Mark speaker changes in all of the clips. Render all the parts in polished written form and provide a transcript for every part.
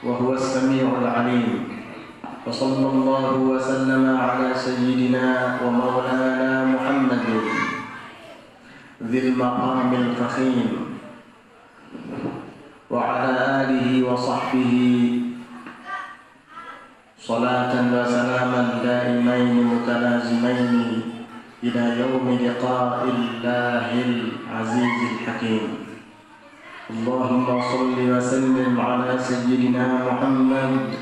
Speaker 1: وهو السميع العليم. وصلى الله وسلم على سيدنا ومولانا محمد ذي المقام الفخيم وعلى آله وصحبه صلاة وسلاما دائمين متلازمين إلى يوم لقاء الله العزيز الحكيم. اللهم صل وسلم على سيدنا محمد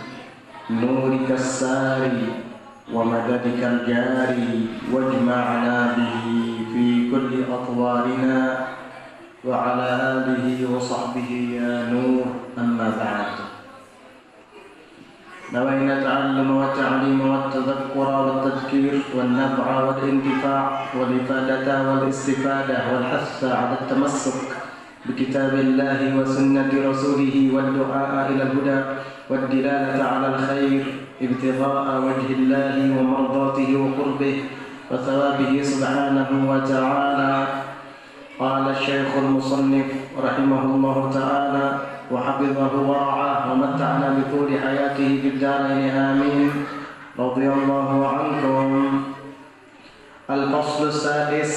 Speaker 1: نورك الساري ومددك الجاري واجمعنا به في كل أطوارنا وعلى آله وصحبه يا نور. أما بعد، نوينا التعلم والتعليم والتذكر والتذكير والنفع والانتفاع والإفادة والاستفادة والحث على التمسك بكتاب الله وسنة رسوله والدعاء إلى الهدى والدلالة على الخير ابتغاء وجه الله ومرضاته وقربه وثوابه سبحانه وتعالى. قال الشيخ المصنف رحمه الله تعالى وحفظه ورعاه ومتعنا بطول حياته في الدارين آمين. رضي الله عنكم. الفصل السادس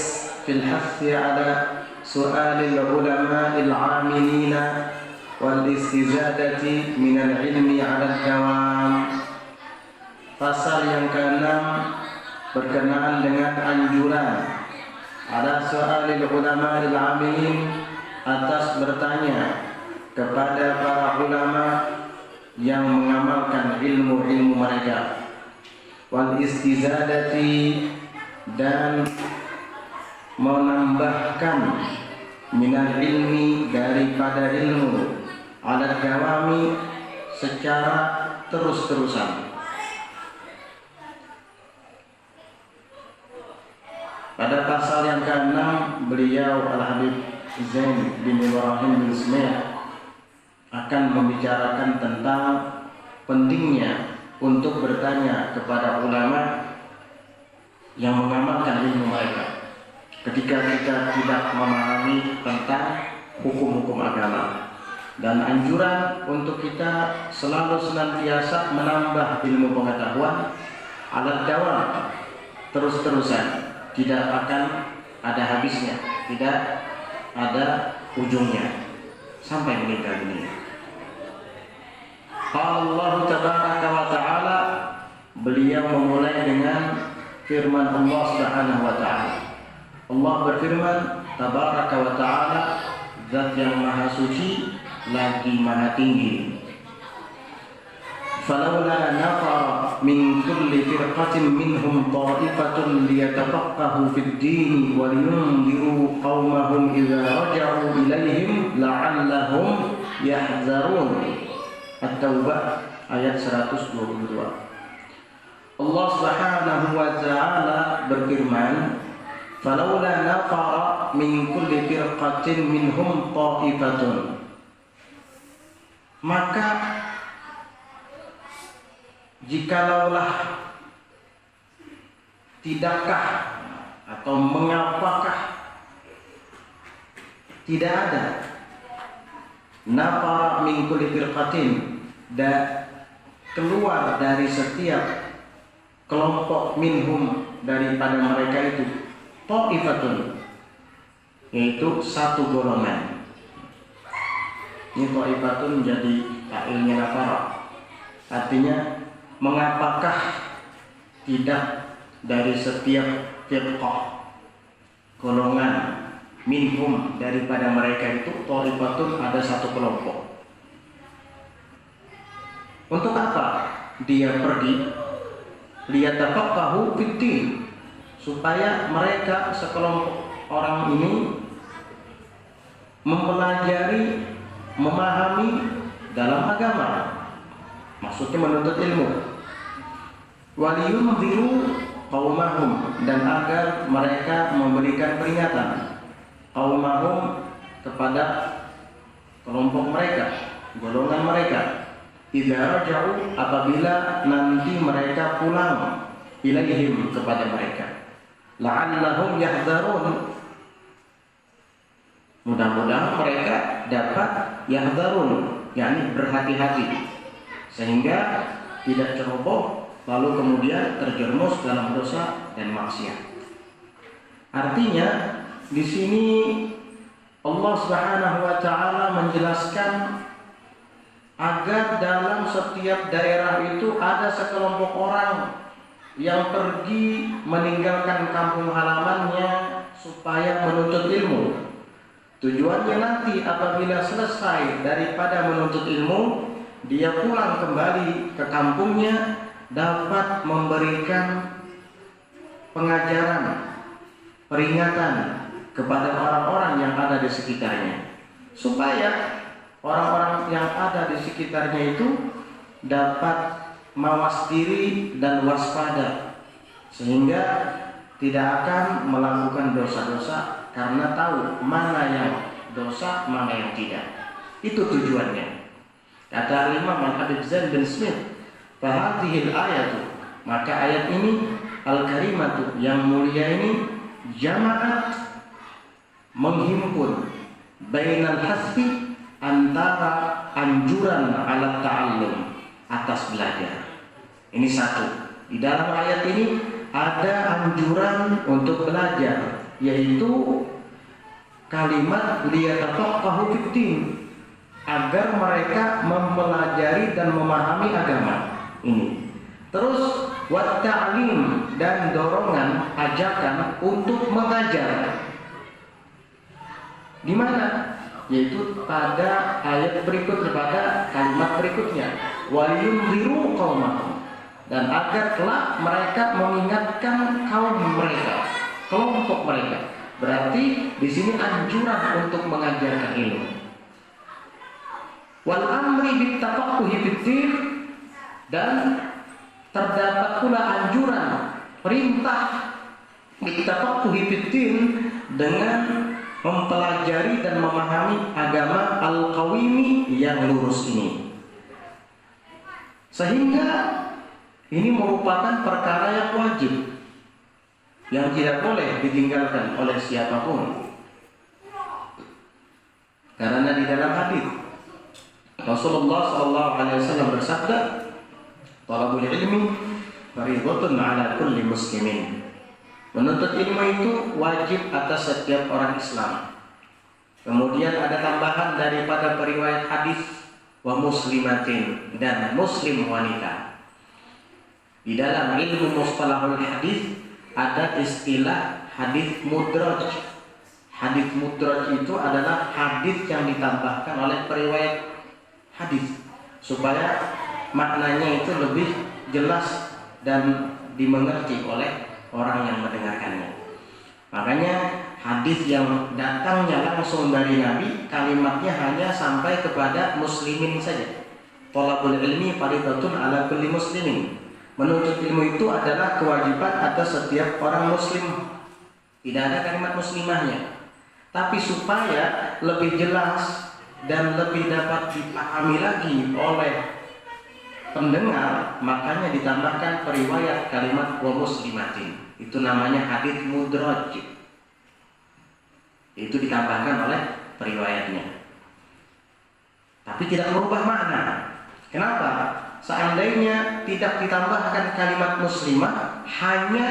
Speaker 1: في الحث على سؤال العلماء العاملين والاستزادة من العلم على الدوام. Pasal yang ke-6 berkenaan dengan anjuran ada soalil ulama al-amilin, atas bertanya kepada para ulama yang mengamalkan ilmu-ilmu mereka, wal istizadati, dan menambahkan minal ilmi, daripada ilmu, ala dawami, secara terus-terusan. Pada pasal yang ke-6, beliau Al-Habib Zain bin Ibrahim bin Ismail akan membicarakan tentang pentingnya untuk bertanya kepada ulama yang mengamalkan ilmu mereka ketika kita tidak memahami tentang hukum-hukum agama, dan anjuran untuk kita selalu senantiasa menambah ilmu pengetahuan alat dawam, terus-terusan, tidak akan ada habisnya, tidak ada ujungnya sampai meninggal dunia. Allah tabaraka wa ta'ala, beliau memulai dengan firman Allah Subhanahu wa ta'ala. Allah berfirman, tabaraka wa ta'ala, zat yang maha suci lagi maha tinggi. Falawla nafara min kulli firqatin minhum ta'ifatun liyatafaqahu fid din wa liyunziru qaumahum idza raja'u ilaihim la'allahum yahzarun. At-Taubah ayat 122. Allah Subhanahu wa ta'ala berfirman, falawla nafara min kulli firqatin minhum ta'ifatun, maka jikalaulah, tidakkah atau mengapakah tidak ada nafara min kulli firqatin, dan keluar dari setiap kelompok minhum, daripada mereka itu, ta'ifatun, yaitu satu golongan. Ini ta'ifatun menjadi ta'ilnya nafara, artinya mengapakah tidak dari setiap firqah, golongan, minhum, daripada mereka itu, ta'ifatun, ada satu kelompok. Untuk apa dia pergi? Liyatafaqahu fid-din, supaya mereka sekelompok orang ini mempelajari, memahami dalam agama, maksudnya menuntut ilmu. Waliyunziru qaumahum, dan agar mereka memberikan peringatan qaumahum kepada kelompok mereka, golongan mereka, idza raja'u, apabila nanti mereka pulang, ilaihim, kepada mereka, la'allahum yahdzarun, mudah-mudahan mereka dapat yahdzarun, yakni berhati-hati, sehingga tidak ceroboh lalu kemudian terjerumus dalam dosa dan maksiat. Artinya di sini Allah Subhanahu wa taala menjelaskan agar dalam setiap daerah itu ada sekelompok orang yang pergi meninggalkan kampung halamannya supaya menuntut ilmu. Tujuannya nanti apabila selesai daripada menuntut ilmu, dia pulang kembali ke kampungnya dapat memberikan pengajaran, peringatan kepada orang-orang yang ada di sekitarnya, supaya orang-orang yang ada di sekitarnya itu dapat mawas diri dan waspada, sehingga tidak akan melakukan dosa-dosa karena tahu mana yang dosa, mana yang tidak. Itu tujuannya. Kata Imam Al-Habib Zain bin Smith, "Fahadhil ayatu", maka ayat ini al-karimatu yang mulia ini jama'at, menghimpun bainal hasbi, antara anjuran ala ta'allum, atas belajar. Ini satu. Di dalam ayat ini ada anjuran untuk belajar, yaitu kalimat liyatafaqahu fiddin, agar mereka mempelajari dan memahami agama ini. Terus wat ta'lim, dan dorongan, ajakan untuk mengajar. Di mana? Yaitu pada ayat berikut, pada kalimat berikutnya, waliyunziru qaumahum, dan agar kelak mereka mengingatkan kaum mereka, kelompok mereka. Berarti di sini anjuran untuk mengajarkan ilmu. Wal amri bittafaqquhi fiddin, dan terdapat pula anjuran, perintah bittafaqquhi fiddin, dengan mempelajari dan memahami agama al-qawimi yang lurus ini. Sehingga ini merupakan perkara yang wajib, yang tidak boleh ditinggalkan oleh siapapun. Karena di dalam hadis Rasulullah SAW bersabda, "Talabul ilmi fardhatun 'ala kulli muslimin." Menuntut ilmu itu wajib atas setiap orang Islam. Kemudian ada tambahan daripada periwayat hadis, wa muslimatin, dan muslim wanita. Di dalam ilmu mustalahul hadis ada istilah hadis mudraj. Hadis mudraj itu adalah hadis yang ditambahkan oleh periwayat hadis supaya maknanya itu lebih jelas dan dimengerti oleh orang yang mendengarkannya. Makanya hadis yang datangnya langsung dari Nabi, kalimatnya hanya sampai kepada muslimin saja. Thalabul ilmi fardhatun 'ala kulli muslimin. Menuntut ilmu itu adalah kewajiban atas setiap orang muslim. Tidak ada kalimat muslimahnya. Tapi supaya lebih jelas dan lebih dapat dipahami lagi oleh pendengar, makanya ditambahkan periwayat kalimat wa muslimatin. Itu namanya hadits mudraj. Itu ditambahkan oleh periwayatnya. Tapi tidak merubah makna. Kenapa? Seandainya tidak ditambahkan kalimat muslimah, hanya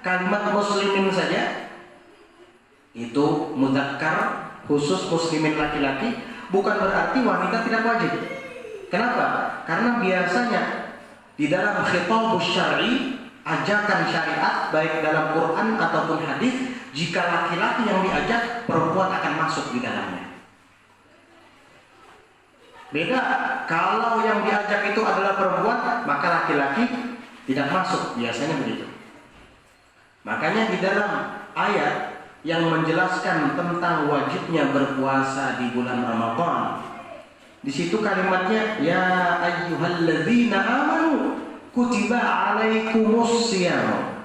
Speaker 1: kalimat muslimin saja, itu mudzakkar, khusus muslimin laki-laki, bukan berarti wanita tidak wajib. Kenapa? Karena biasanya di dalam khitabus syar'i, ajakan syariat baik dalam Quran ataupun hadis, jika laki-laki yang diajak, perempuan akan masuk di dalamnya. Beda kalau yang diajak itu adalah perempuan, maka laki-laki tidak masuk, biasanya begitu. Makanya di dalam ayat yang menjelaskan tentang wajibnya berpuasa di bulan Ramadan, di situ kalimatnya ya ayyuhalladzina amanu kutiba alaikumus shiyam.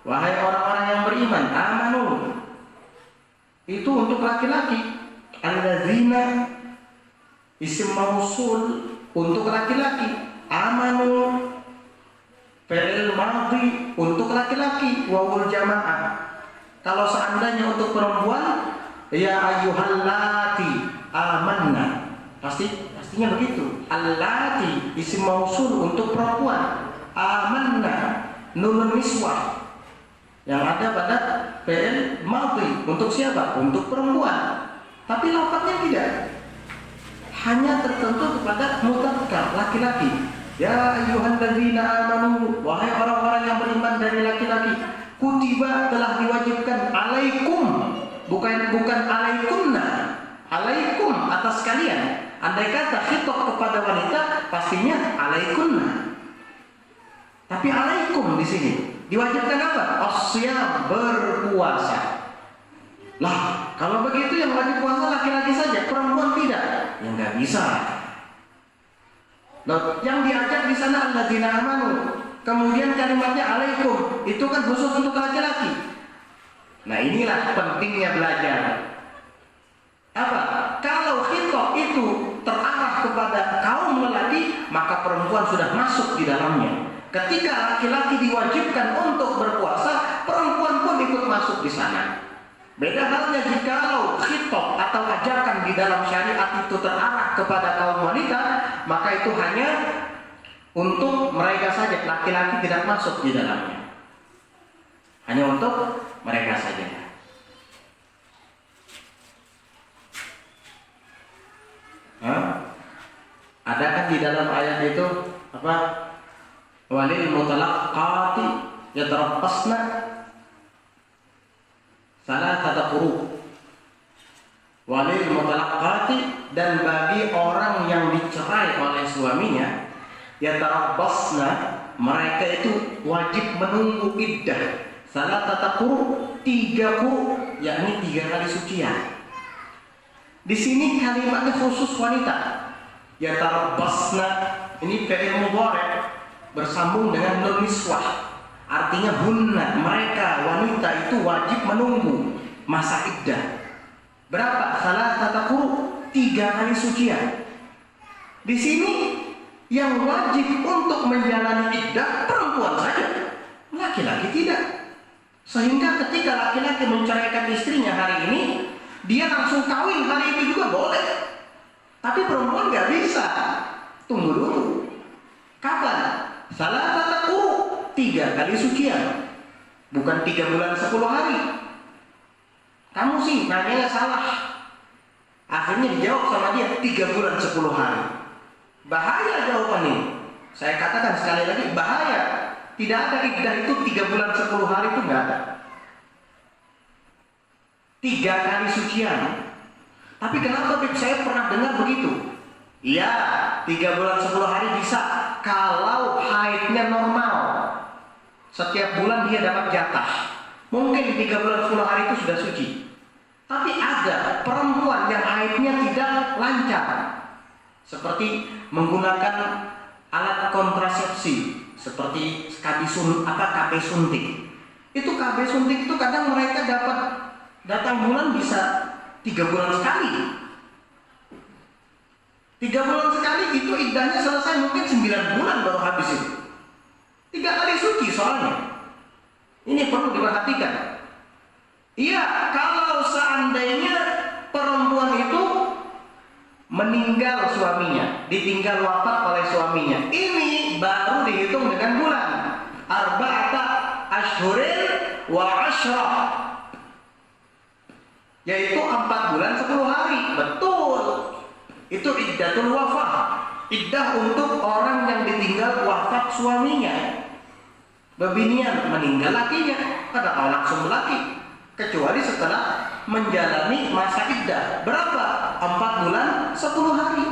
Speaker 1: Wahai orang-orang yang beriman, amanu itu untuk laki-laki. Alladzina isim mausul untuk laki-laki. Amanu fi'il madhi untuk laki-laki, wawul jamaah. Kalau seandainya untuk perempuan, ya ayyuhallati amanna, pasti Mestinya begitu. Allati isim mausul untuk perempuan. Amanna nunun niswah yang ada pada fi'il madhi untuk siapa? Untuk perempuan. Tapi lafadznya tidak. Hanya tertentu kepada mudzakkar laki-laki. Ya ayyuhalladzina amanu, wahai orang-orang yang beriman dari laki-laki, kutiba telah diwajibkan alaikum, bukan alaikumna. Alaikum atas kalian. Andai kata khitab kepada wanita, pastinya alaikunna. Tapi alaikum di sini diwajibkan apa? As-siyam, berpuasa. Lah, kalau begitu yang wajib puasa laki-laki saja, perempuan tidak. Ya nggak bisa. Loh, yang diajak di sana alladzina amanu. Kemudian kalimatnya alaikum, itu kan khusus untuk laki-laki. Nah, inilah pentingnya belajar. Apa? Kalau khitab itu terarah kepada kaum lelaki, maka perempuan sudah masuk di dalamnya. Ketika laki-laki diwajibkan untuk berpuasa, perempuan pun ikut masuk di sana. Beda halnya jikalau khitab atau ajakan di dalam syariat itu terarah kepada kaum wanita, maka itu hanya untuk mereka saja, laki-laki tidak masuk di dalamnya. Hanya untuk mereka saja. Ada kan di dalam ayat itu apa? Walil mutalaqqati yatarabbasna salasata quru. Walil mutalaqqati, dan bagi orang yang dicerai oleh suaminya, yatarabbasna, mereka itu wajib menunggu iddah. Salasata quru, 3 quru, yakni 3 kali sucian. Di sini kalimatnya khusus wanita. Yatarabbasna ini fi'il mudhari' bersambung dengan nun niswah. Artinya hunna, mereka wanita itu wajib menunggu masa iddah. Berapa? Salasata quru, 3 kali sucian. Di sini yang wajib untuk menjalani iddah perempuan saja, laki-laki tidak. Sehingga ketika laki-laki menceraikan istrinya hari ini, dia langsung kawin hari itu juga boleh. Tapi perempuan nggak bisa. Tunggu dulu. Kapan? Salasata quru, 3 kali sucian. Bukan 3 bulan 10 hari. Kamu sih nanyanya salah. Akhirnya dijawab sama dia 3 bulan 10 hari. Bahaya jawaban ini. Saya katakan sekali lagi, bahaya. Tidak ada iddah itu 3 bulan 10 hari, itu nggak ada. 3 kali sucian. Tapi kenapa saya pernah dengar begitu? Iya, 3 bulan 10 hari bisa kalau haidnya normal. Setiap bulan dia dapat jatah. Mungkin 3 bulan 10 hari itu sudah suci. Tapi ada perempuan yang haidnya tidak lancar, seperti menggunakan alat kontrasepsi seperti KB suntik. Itu KB suntik itu kadang mereka dapat datang bulan bisa 3 bulan sekali. 3 bulan sekali itu iddahnya selesai mungkin 9 bulan baru habis itu. 3 kali suci soalnya. Ini perlu diperhatikan. Iya, kalau seandainya perempuan itu meninggal suaminya, ditinggal wafat oleh suaminya, ini baru dihitung dengan bulan. Arba'ata ashhurin wa ashrah, yaitu 4 bulan 10 hari. Betul. Itu iddatul wafah. Iddah untuk orang yang ditinggal wafat suaminya. Bebinian meninggal lakinya, kata langsung laki. Kecuali setelah menjalani masa iddah. Berapa? 4 bulan 10 hari.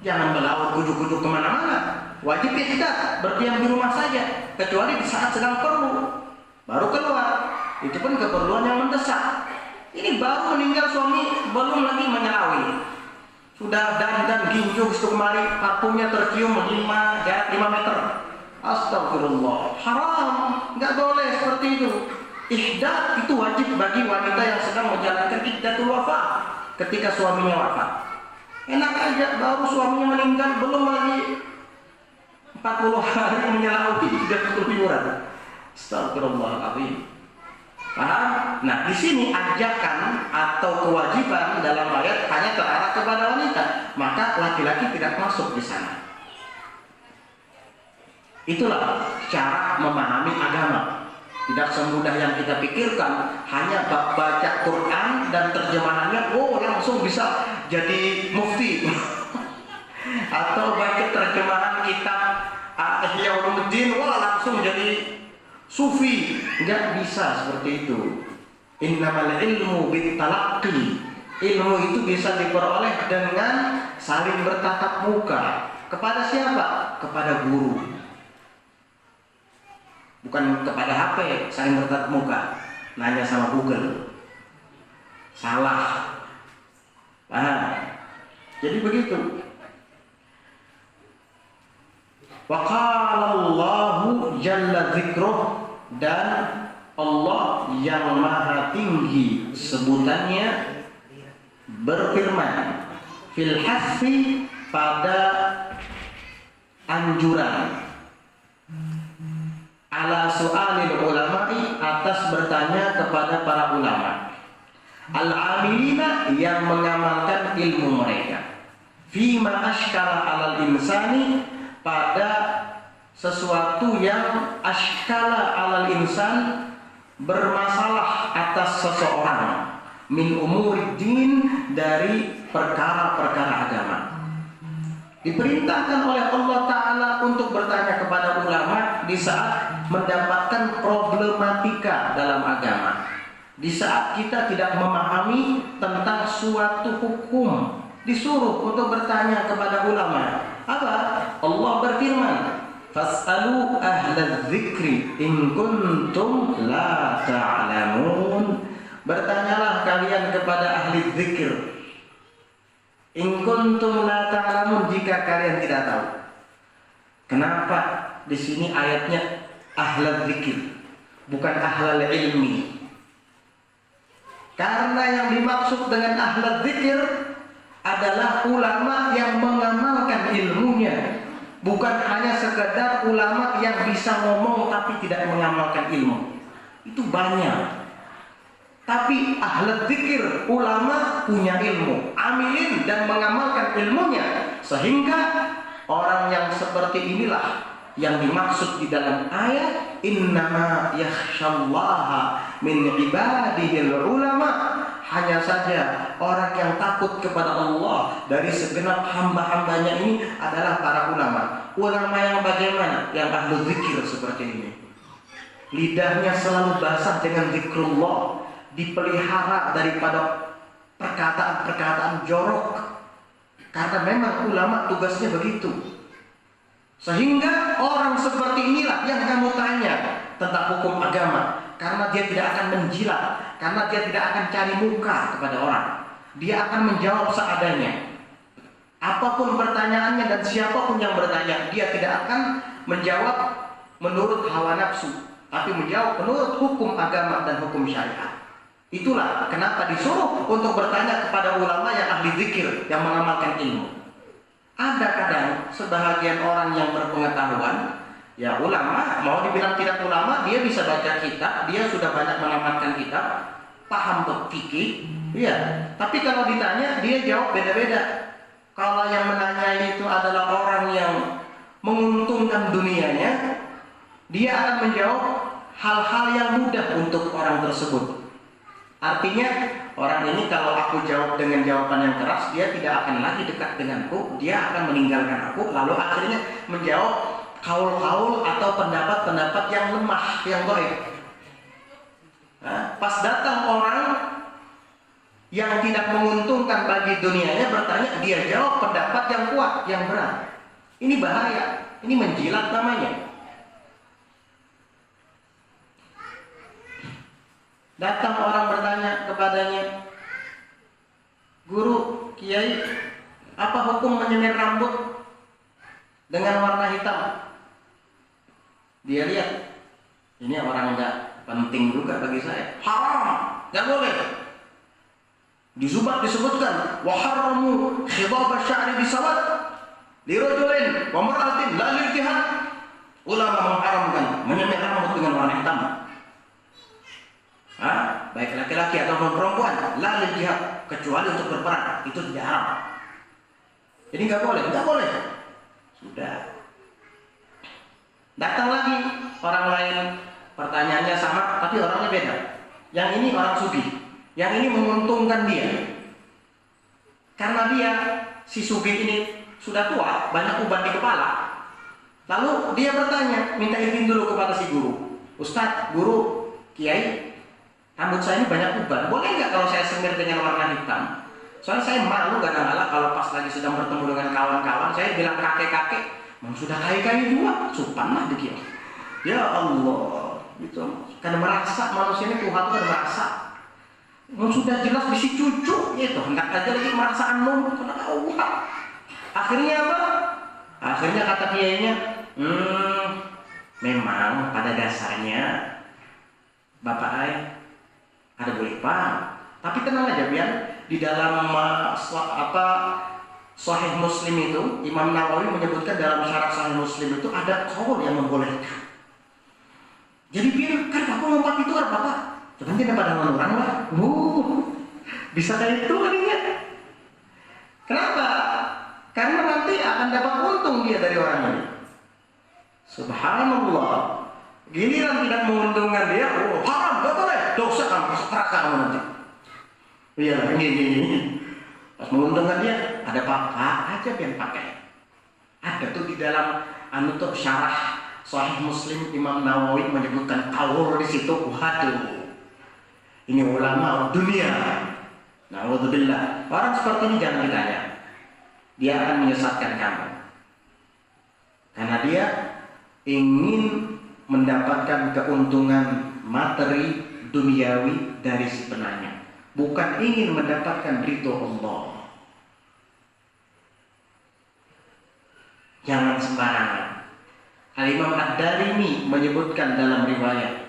Speaker 1: Jangan berlaut ujuk-ujuk kemana-mana. Wajib iddah, berdiam di rumah saja. Kecuali di saat sedang perlu, baru keluar. Itu pun keperluan yang mendesak. Ini baru meninggal suami, belum lagi menyelawi. Sudah dandan ginjung itu kemari, parfumnya tercium jarak 5 meter. Astagfirullah, haram, nggak boleh seperti itu. Ihdah itu wajib bagi wanita yang sedang menjalankan iddatul wafah ketika suaminya wafat. Enak aja, baru suaminya meninggal, belum lagi 40 hari menyelawi, sudah keluyuran. Astagfirullahaladzim. Paham? Nah, di sini ajakan atau kewajiban dalam ayat hanya terarah kepada wanita, maka laki-laki tidak masuk di sana. Itulah cara memahami agama. Tidak semudah yang kita pikirkan, hanya baca Quran dan terjemahannya, oh langsung bisa jadi mufti. Atau baca terjemahan kitab Ihya Ulumuddin, wah langsung jadi sufi. Nggak bisa seperti itu. Innamal ilmu bittalaqqi. Ilmu itu bisa diperoleh dengan saling bertatap muka. Kepada siapa? Kepada guru. Bukan kepada HP, saling bertatap muka. Nanya sama Google. Salah. Paham? Jadi begitu. Wa qala Allahu jalla dzikruh, dan Allah yang maha tinggi sebutannya berfirman fil hasfi, pada anjuran, ala su'alil ulama'i, atas bertanya kepada para ulama, al-amilina, yang mengamalkan ilmu mereka, fima ashkala alal insani, pada sesuatu yang ashkala alal insan, bermasalah atas seseorang, min umuriddin, dari perkara-perkara agama. Diperintahkan oleh Allah Ta'ala untuk bertanya kepada ulama di saat mendapatkan problematika dalam agama, di saat kita tidak memahami tentang suatu hukum, disuruh untuk bertanya kepada ulama. Apa? Allah berfirman, fas'alu ahlal dzikri in kuntum la ta'lamun. Bertanyalah kalian kepada ahli dzikir, in kuntum la ta'lamun, jika kalian tidak tahu. Kenapa di sini ayatnya ahlal dzikir, bukan ahlal ilmi? Karena yang dimaksud dengan ahlal dzikir adalah ulama yang mengamalkan ilmunya, bukan hanya sekedar ulama yang bisa ngomong tapi tidak mengamalkan ilmu. Itu banyak. Tapi ahli dzikir, ulama punya ilmu, amilin dan mengamalkan ilmunya, sehingga orang yang seperti inilah yang dimaksud di dalam ayat innama yakhsyallaha min ibadihil ulama. Hanya saja orang yang takut kepada Allah dari segenap hamba-hambanya ini adalah para ulama. Ulama yang bagaimana? Yang ahli zikir seperti ini. Lidahnya selalu basah dengan zikrullah, dipelihara daripada perkataan-perkataan jorok. Karena memang ulama tugasnya begitu. Sehingga orang seperti inilah yang kamu tanya tentang hukum agama. Karena dia tidak akan menjilat, karena dia tidak akan cari muka kepada orang. Dia akan menjawab seadanya. Apapun pertanyaannya dan siapapun yang bertanya, dia tidak akan menjawab menurut hawa nafsu, tapi menjawab menurut hukum agama dan hukum syariat. Itulah kenapa disuruh untuk bertanya kepada ulama yang ahli zikir, yang mengamalkan ilmu. Ada kadang sebahagian orang yang berpengetahuan, ya ulama, mau dibilang tidak ulama, dia bisa baca kitab, dia sudah banyak mengamalkan kitab, paham fikih, ya. Tapi kalau ditanya, dia jawab beda-beda. Kalau yang menanya itu adalah orang yang menguntungkan dunianya, dia akan menjawab hal-hal yang mudah untuk orang tersebut. Artinya, orang ini kalau aku jawab dengan jawaban yang keras, dia tidak akan lagi dekat denganku, dia akan meninggalkan aku, lalu akhirnya menjawab kaul-kaul atau pendapat-pendapat yang lemah, yang dhaif. Nah, pas datang orang yang tidak menguntungkan bagi dunianya bertanya, dia jawab pendapat yang kuat, yang berat. Ini bahaya, ini menjilat namanya. Datang orang bertanya kepadanya, guru, kiai, apa hukum menyemir rambut dengan warna hitam? Dia lihat, ini orang nggak penting juga bagi saya. Haram, nggak boleh. Disebutkan, wa haramu khidab asy-sya'ri bisawad li rajulin wa mar'atin la lil jihad. Ulama mengharamkan menyemir rambut dengan warna hitam. baik laki-laki ataupun perempuan, la lil jihad, kecuali untuk berperang, itu tidak haram. Jadi nggak boleh. Sudah. Datang lagi orang lain, pertanyaannya sama, tapi orangnya beda. Yang ini orang sugih, yang ini menguntungkan dia. Karena dia, si sugih ini sudah tua, banyak uban di kepala. Lalu dia bertanya, minta izin dulu kepada si guru. Ustadz, guru, kiai, rambut saya ini banyak uban. Boleh nggak kalau saya semir dengan warna hitam? Soalnya saya malu kadang-kadang kalau pas lagi sedang bertemu dengan kawan-kawan, saya bilang kakek-kakek, sudah kaya-kaya juga, supan lah dikit. Ya Allah, gitu. Karena merasa manusia ini Tuhan kan merasa. Sudah jelas bisi cucu, itu hendak aja lagi merasa anu, karena Allah. Akhirnya apa? Akhirnya kata kiainya, memang pada dasarnya Bapak ada boleh paham, tapi tenang aja biar di dalam Sahih Muslim itu Imam Nawawi menyebutkan dalam syarah Sahih Muslim itu ada qaul yang membolehkan. Jadi biarkan Bapak lompat itu kan Bapak, cuman tidak pada orang lah. Bisa kayak itu kalinya. Kenapa? Karena nanti akan dapat untung dia dari orang ini. Subhanallah. Giliran tidak menguntungkan dia, haram, gak boleh, dosa kamu, neraka kamu nanti. Iya, ini. Pas menguntungkan dia, ada apa aja yang pakai. Ada tuh di dalam syarah Sahih Muslim Imam Nawawi menyebutkan qaul di situ. Waduh, ini ulama dunia. Na'udzubillah. Orang seperti ini jangan ditanya. Dia akan menyesatkan kamu. Karena dia ingin mendapatkan keuntungan materi duniawi dari si penanya, bukan ingin mendapatkan ridho Allah. Jangan sembarangan. Al-Imam Ad-Darimi menyebutkan dalam riwayat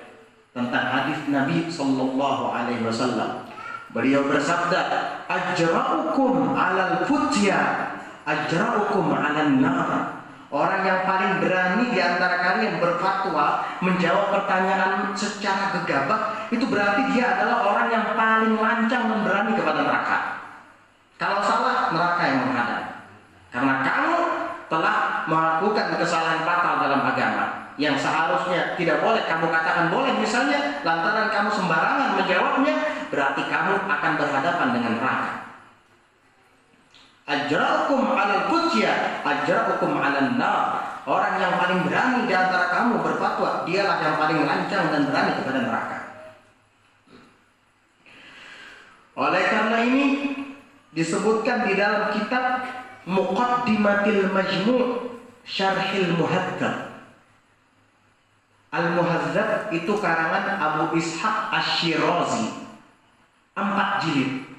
Speaker 1: tentang hadis Nabi sallallahu alaihi wasallam. Beliau bersabda, "Ajra'ukum 'alal futya, ajra'ukum 'alan nar." Orang yang paling berani di antara kalian berfatwa menjawab pertanyaan secara gegabah, itu berarti dia adalah orang yang paling lancang dan berani kepada neraka. Kalau salah, neraka yang menghadap. Karena kamu telah melakukan kesalahan fatal dalam agama yang seharusnya tidak boleh kamu katakan boleh, misalnya lantaran kamu sembarangan menjawabnya, berarti kamu akan berhadapan dengan neraka. Ajra'ukum 'alal futya, ajra'ukum 'alan nar. Orang yang paling berani di antara kamu berfatwa, dialah yang paling lancang dan berani kepada neraka. Oleh karena ini disebutkan di dalam kitab Muqaddimatil Majmu' Syarhil Muhadzab. Al-Muhadzab itu karangan Abu Ishaq Asy-Syirazi, 4 jilid.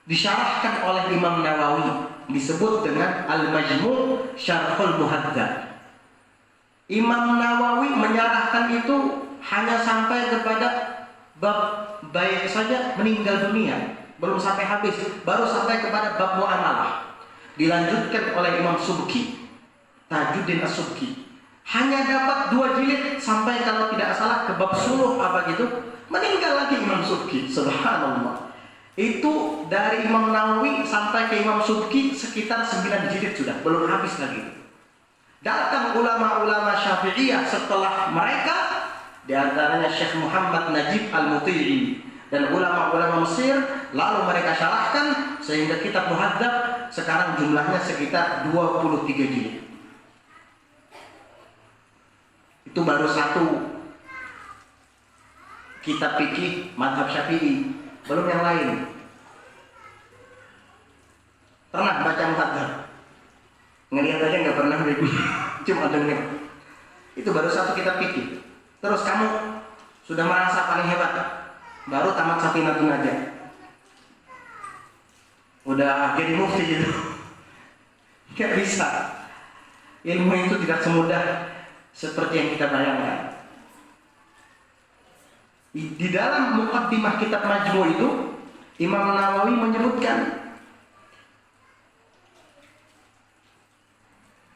Speaker 1: Disyarahkan oleh Imam Nawawi, disebut dengan Al-Majmu' Syarhul Muhadzab. Imam Nawawi menyarahkan itu hanya sampai kepada bab baik saja meninggal dunia, belum sampai habis, baru sampai kepada bab muamalah. Dilanjutkan oleh Imam Subki, Tajuddin As-Subki. Hanya dapat 2 jilid sampai kalau tidak salah ke bab suluh apa gitu, meninggal lagi Imam Subki. Subhanallah. Itu dari Imam Nawawi sampai ke Imam Subki sekitar 9 jilid sudah, belum habis lagi. Datang ulama-ulama Syafi'iyah setelah mereka, di antaranya Syekh Muhammad Najib Al-Muti'i dan ulama-ulama Mesir, lalu mereka syarahkan sehingga kitab Muhadzab sekarang jumlahnya sekitar 23 jilid. Itu baru satu kitab fikih mazhab Syafi'i, belum yang lain. Pernah baca Muhadzab? Ngelihat aja nggak pernah, cuma dengar. Itu baru satu kitab fikih. Terus kamu sudah merasa paling hebat, baru tamat Safinatun aja, udah jadi mufti gitu. Nggak bisa. Ilmu itu tidak semudah seperti yang kita bayangkan. Di dalam muqaddimah kitab Majmu' itu Imam Nawawi menyebutkan,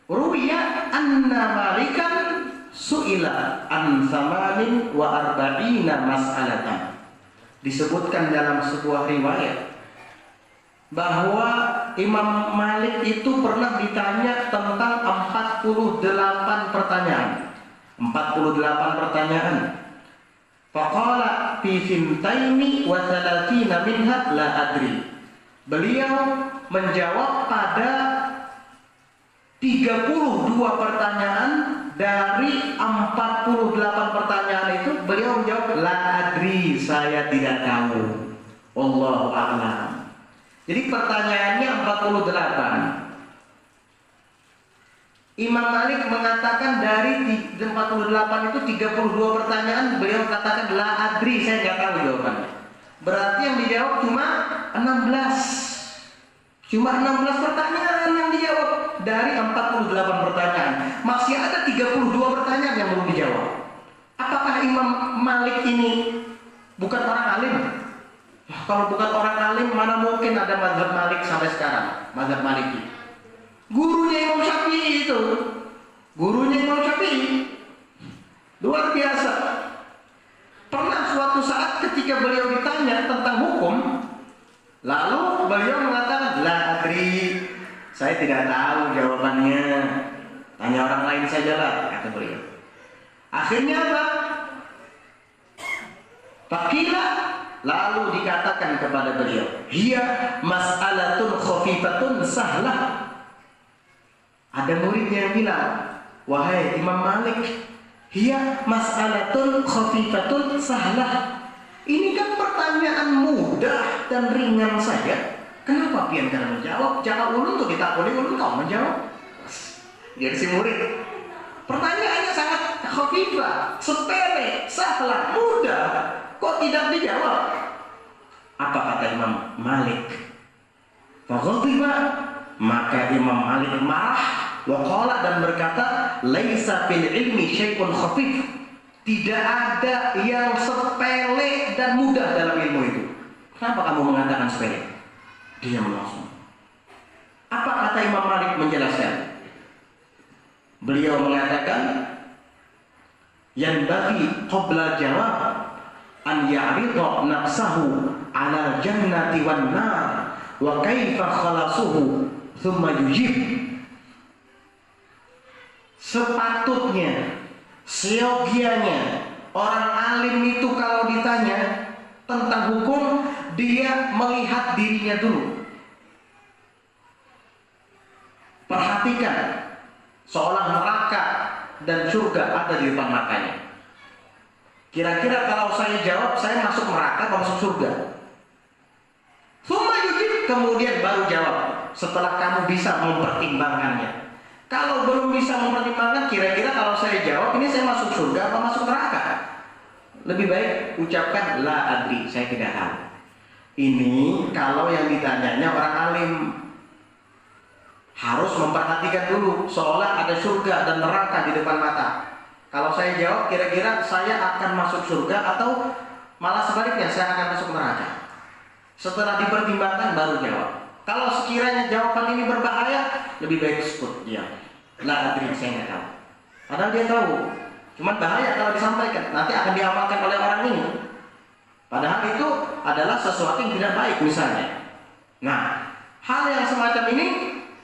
Speaker 1: ruwiya anna Malikan su'ila an 48 mas'alatan. disebutkan dalam sebuah riwayat bahwa Imam Malik itu pernah ditanya tentang 48 pertanyaan. 48 pertanyaan. Faqala fi sintaini wa thalathina minha la adri. Beliau menjawab pada 32 pertanyaan dari 48 pertanyaan itu. Beliau menjawab la adri, saya tidak tahu. Wallahu a'lam. Jadi pertanyaannya 48. Imam Malik mengatakan dari 48 itu 32 pertanyaan, beliau katakan la adri, saya nggak tahu jawabannya. Berarti yang dijawab cuma 16. Cuma 16 pertanyaan yang dijawab dari 48 pertanyaan. Masih ada 32 pertanyaan yang belum dijawab. Apakah Imam Malik ini bukan orang alim? Kalau bukan orang alim, mana mungkin ada mazhab Malik sampai sekarang, mazhab Maliki. Gurunya Imam Syafi'i itu, gurunya Imam Syafi'i, luar biasa. Pernah suatu saat ketika beliau ditanya tentang hukum, lalu beliau mengatakan, la adri, saya tidak tahu jawabannya, tanya orang lain sajalah, kata beliau. Akhirnya apa? Fakila, lalu dikatakan kepada beliau, hiya mas'alatun khafifatun sahlah. Ada muridnya yang bilang, wahai Imam Malik, hiya mas'alatun khafifatun sahlah. Ini kan pertanyaan mudah dan ringan saja. Kenapa pian kalian menjawab? Jangan ulun tuh ditakuni, ulun kau menjawab. Jadi si murid, pertanyaannya sangat khafifah, sepele, sahlah, mudah. Kok tidak dijawab? Apa kata Imam Malik? Faghadiba, maka Imam Malik marah, waqala, dan berkata, laisa fil ilmi syai'un khafif. Tidak ada yang sepele dan mudah dalam ilmu itu. Kenapa kamu mengatakan sepele? Diam langsung. Apa kata Imam Malik menjelaskan? Beliau mengatakan, yang bagi qabla jawab an ya'rida nafsahu ala jannati wan nar wa kaifa khalasuhu thumma yujib. Sepatutnya, seyogianya orang alim itu kalau ditanya tentang hukum, dia melihat dirinya dulu. Perhatikan, seolah neraka dan surga ada di depan matanya. Kira-kira kalau saya jawab, saya masuk neraka atau masuk surga? Thumma yujib, kemudian baru jawab setelah kamu bisa mempertimbangkannya. Kalau belum bisa mempertimbangkan, kira-kira kalau saya jawab ini saya masuk surga atau masuk neraka? Lebih baik ucapkan la adri, saya tidak tahu. Ini kalau yang ditanyanya orang alim. Harus memperhatikan dulu, seolah ada surga dan neraka di depan mata. Kalau saya jawab, kira-kira saya akan masuk surga atau malah sebaliknya saya akan masuk neraka. Setelah dipertimbangkan baru jawab. Kalau sekiranya jawaban ini berbahaya, lebih baik skut dia. La adri, saya nggak tahu. Padahal dia tahu. Cuman bahaya kalau disampaikan, nanti akan diamalkan oleh orang ini. Padahal itu adalah sesuatu yang tidak baik misalnya. Nah, hal yang semacam ini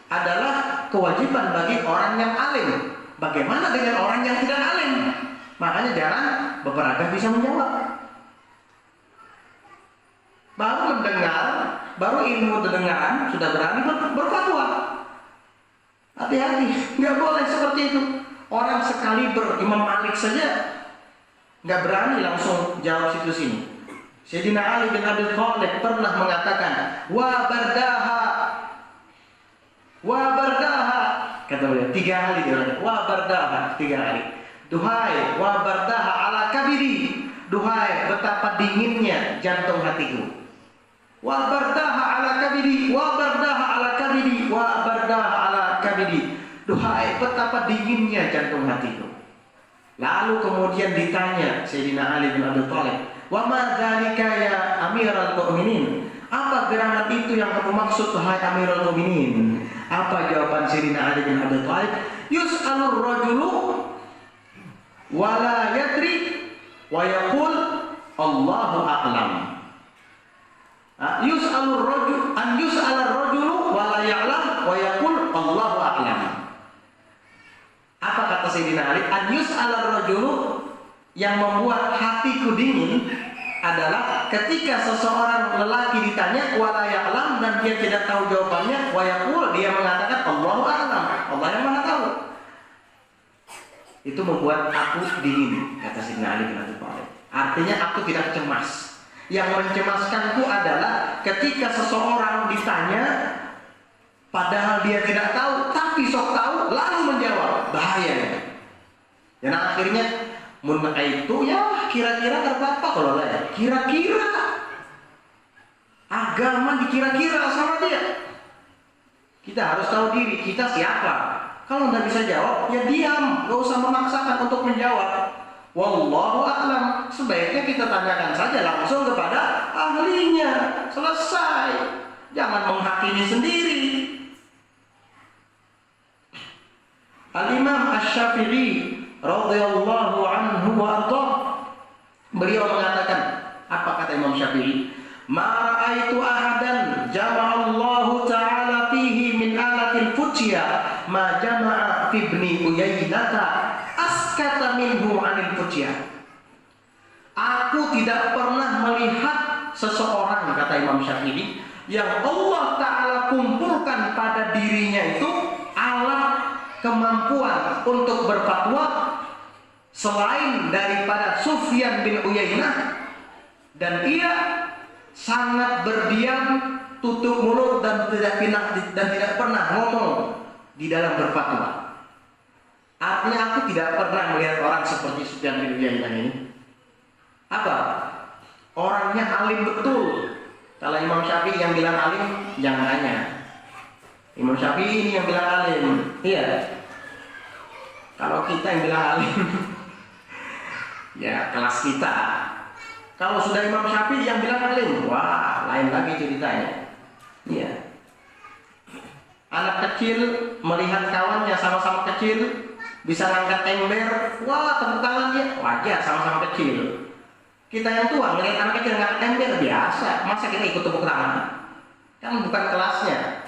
Speaker 1: adalah kewajiban bagi orang yang alim. Bagaimana dengan orang yang tidak alim? Makanya jarang beberapa bisa menjawab. Baru mendengar, baru ilmu kedengaran sudah berani berfatwa. Hati-hati, nggak boleh seperti itu. Orang sekaliber Imam Malik saja nggak berani langsung jawab situ sini. Sayyidina Ali bin Abi Thalib pernah mengatakan, wa bardaha, kata beliau 3 kali dia bilang, wa bardaha 3 kali. Duhai wa bardaha ala kabiri, duhai betapa dinginnya jantung hatiku. Wa bardaha ala kabiri, wa bardaha ala kabiri, wa bardaha ala kabiri. Duhai betapa dinginnya jantung hatiku. Lalu kemudian ditanya Sayyidina Ali bin Abi Thalib, wa ma dzalika ya Amirul Mukminin? Apa gerangan itu yang kamu maksud, wahai Amirul Mukminin? Apa jawaban Sayyidina Ali bin Abi Thalib? Yus'alur rajulu wa la yadri wa yaqul Allahu a'lam. Yus'alur rajul an yus'alar rajulu wa la ya'lam wa yaqul Allahu a'lam. Apa kata Sayyidina Ali? An yus'alar rajulu, yang membuat hatiku dingin adalah ketika seseorang lelaki ditanya wa la ya'lam dan dia tidak tahu jawabannya, wa yaqul, dia mengatakan Allahu a'lam, Allah yang Maha tahu. Itu membuat aku dingin, kata Sayyidina Ali bin Abi Thalib. Artinya aku tidak cemas. Yang mencemaskanku adalah ketika seseorang ditanya padahal dia tidak tahu, tapi sok tahu lalu menjawab, bahaya. Dan akhirnya itu ya kira-kira apa kalau lah ya, kira-kira agama dikira-kira sama dia. Kita harus tahu diri kita siapa. Kalau nggak bisa jawab ya diam, nggak usah memaksakan untuk menjawab. Wallahu a'lam. Sebaiknya kita tanyakan saja langsung kepada ahlinya. Selesai. Jangan menghakimi sendiri. Al-Imam Asy-Syafi'i radhiyallahu anhu wa ardhah, beliau mengatakan, apa kata Imam Syafi'i? Ma ra'aitu ahadan jama'allahu ta'ala fihi min alatil futya ma jama'a fi ibni Uyainata askata minhu 'anil futya. Aku tidak pernah melihat seseorang, kata Imam Syafi'i, yang Allah Ta'ala kumpulkan pada dirinya itu alat kemampuan untuk berfatwa selain daripada Sufyan bin Uyainah, dan ia sangat berdiam, tutup mulut dan tidak pernah ngomong di dalam berfatwa. Artinya aku tidak pernah melihat orang seperti Sufyan bin Uyainah ini. Apa? Orangnya alim betul. Kalau Imam Syafi'i yang bilang alim, jangan nanya. Imam Syafi'i ini yang bilang alim. Iya. Kalau kita yang bilang alim, ya kelas kita. Kalau sudah Imam Syafi'i yang bilang alim, wah lain lagi ceritanya. Iya. Anak kecil melihat kawannya sama-sama kecil bisa ngangkat ember, wah tepuk tangannya, wajar sama-sama kecil. Kita yang tua melihat anak kecil ngangkat ember biasa, masa kita ikut tepuk tangan? Kan bukan kelasnya.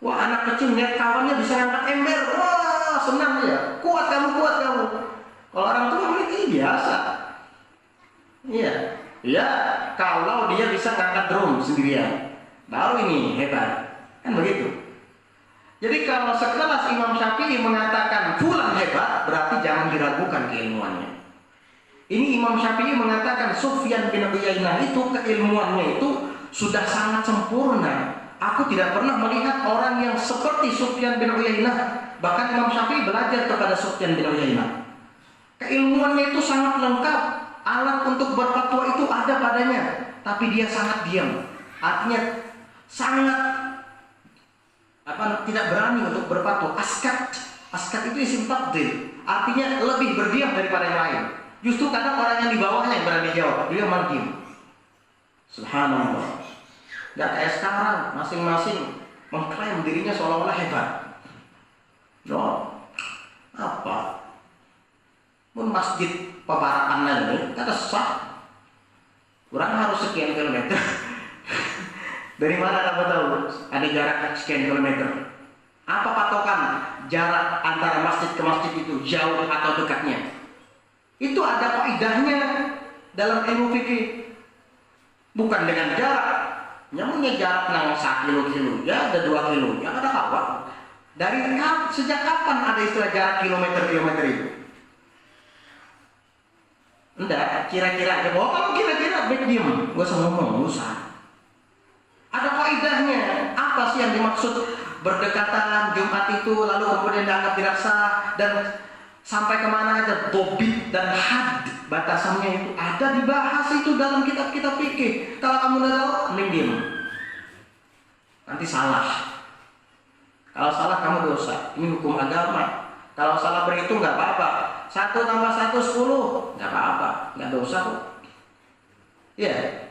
Speaker 1: Wah anak kecil melihat kawannya bisa ngangkat ember, wah senang dia, kuat kamu, kuat kamu. Kalau orang tua melihat ini biasa. Iya, ya kalau dia bisa ngangkat drum sendirian, baru ini hebat, kan begitu. Jadi kalau sekelas Imam Syafi'i mengatakan fulan hebat, berarti jangan diragukan keilmuannya. Ini Imam Syafi'i mengatakan Sufyan bin Uyainah itu keilmuannya itu sudah sangat sempurna. Aku tidak pernah melihat orang yang seperti Sufyan bin Uyainah. Bahkan Imam Syafi'i belajar kepada Sufyan bin Uyainah. Keilmuannya itu sangat lengkap. Alat untuk berfatwa itu ada padanya, tapi dia sangat diam. Artinya sangat tidak berani untuk berfatwa. Askat itu isim taqdir, artinya lebih berdiam daripada yang lain. Justru kadang orang yang di bawahnya yang berani jawab, dia malah diam. Subhanallah. Gak kayak sekarang, masing-masing mengklaim dirinya seolah-olah hebat. No, apa? Masjid peparakan ini kata sah, kurang harus sekian kilometer. Dari mana kamu tahu ada jarak sekian kilometer? Apa patokan jarak antara masjid ke masjid itu, jauh atau dekatnya? Itu ada kaidahnya dalam ilmu fikih. Bukan dengan jarak. Nyamuknya jarak nang 1 kilo, ya ada 2 kilo, ya ada kawan. Sejak kapan ada istilah jarak kilometer-kilometer itu? Enggak, kira-kira aja. Kalau kira-kira baik diem, gak usah ngomong, usah. Ada kaidahnya. Apa sih yang dimaksud berdekatan Jumat itu, lalu kemudian dianggap tidak sah, dan sampai kemana aja dobit dan had, batasannya itu ada dibahas itu dalam kitab-kitab fikih. Kalau kamu udah tahu, mending diem. Nanti salah. Kalau salah kamu dosa. Ini hukum agama. Kalau salah berhitung nggak apa-apa. 1 tambah 1 10, nggak apa-apa, nggak dosa kok. Iya.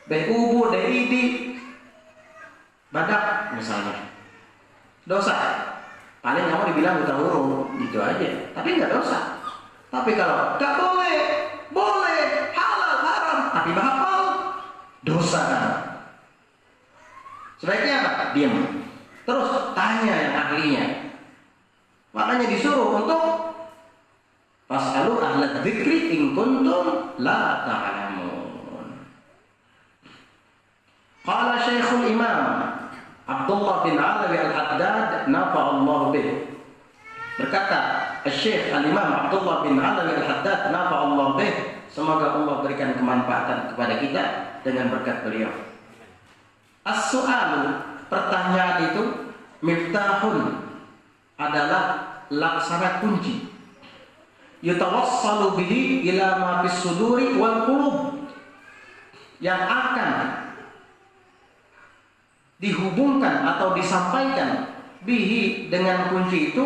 Speaker 1: BUBU, DID, badak misalnya, dosa. Paling kamu dibilang buta huruf, gitu aja. Tapi nggak dosa. Tapi kalau nggak boleh, boleh, halal, haram, tapi batal, dosa. Sebaiknya apa? Diam. Terus tanya yang ahlinya. Makanya disuruh untuk fas'alu ahla dzikri in kuntum la ta'lamun. Qala Syekhul Imam Abdullah bin Alawi Al-Haddad nafa'allahu bih. Berkata Syekh Al-Imam Abdullah bin Alawi Al-Haddad nafa'allahu bih, semoga Allah berikan kemanfaatan kepada kita dengan berkat beliau. As-su'alu, pertanyaan itu, miftahun, adalah laksana kunci. Yutawassalu bihi ila ma fis suduri wal qulub, yang akan dihubungkan atau disampaikan bihi dengan kunci itu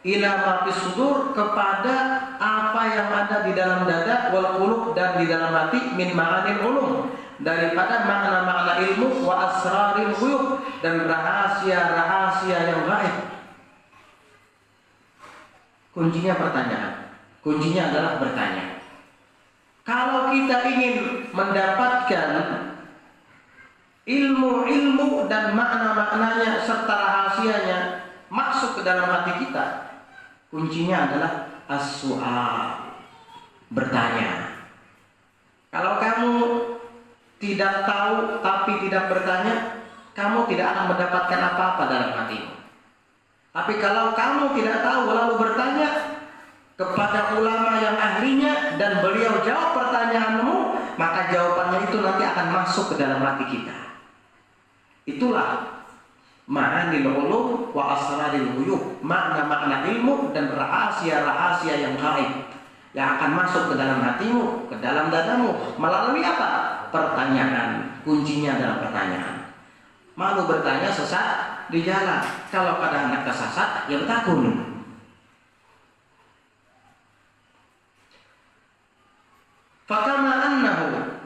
Speaker 1: ila ma fis sudur, kepada apa yang ada di dalam dada, wal qulub, dan di dalam hati, min ma'anil ulum, daripada makna-makna ilmu, wa asraril ghuyub, dan rahasia-rahasia yang gaib. Kuncinya pertanyaan. Kuncinya adalah bertanya. Kalau kita ingin mendapatkan ilmu-ilmu dan makna-maknanya serta rahasianya masuk ke dalam hati kita, kuncinya adalah as-su'al, bertanya. Kalau kamu tidak tahu tapi tidak bertanya, kamu tidak akan mendapatkan apa-apa dalam hatimu. Tapi kalau kamu tidak tahu lalu bertanya kepada ulama yang ahlinya dan beliau jawab pertanyaanmu, maka jawabannya itu nanti akan masuk ke dalam hati kita. Itulah ma'anil ulum wa asraril ghuyub, makna-makna ilmu dan rahasia-rahasia yang gaib yang akan masuk ke dalam hatimu, ke dalam dadamu melalui apa? Pertanyaan. Kuncinya adalah pertanyaan. Malu bertanya sesat di jalan. Kalau pada anak kesasat, ya bertakun. Fakama annahu,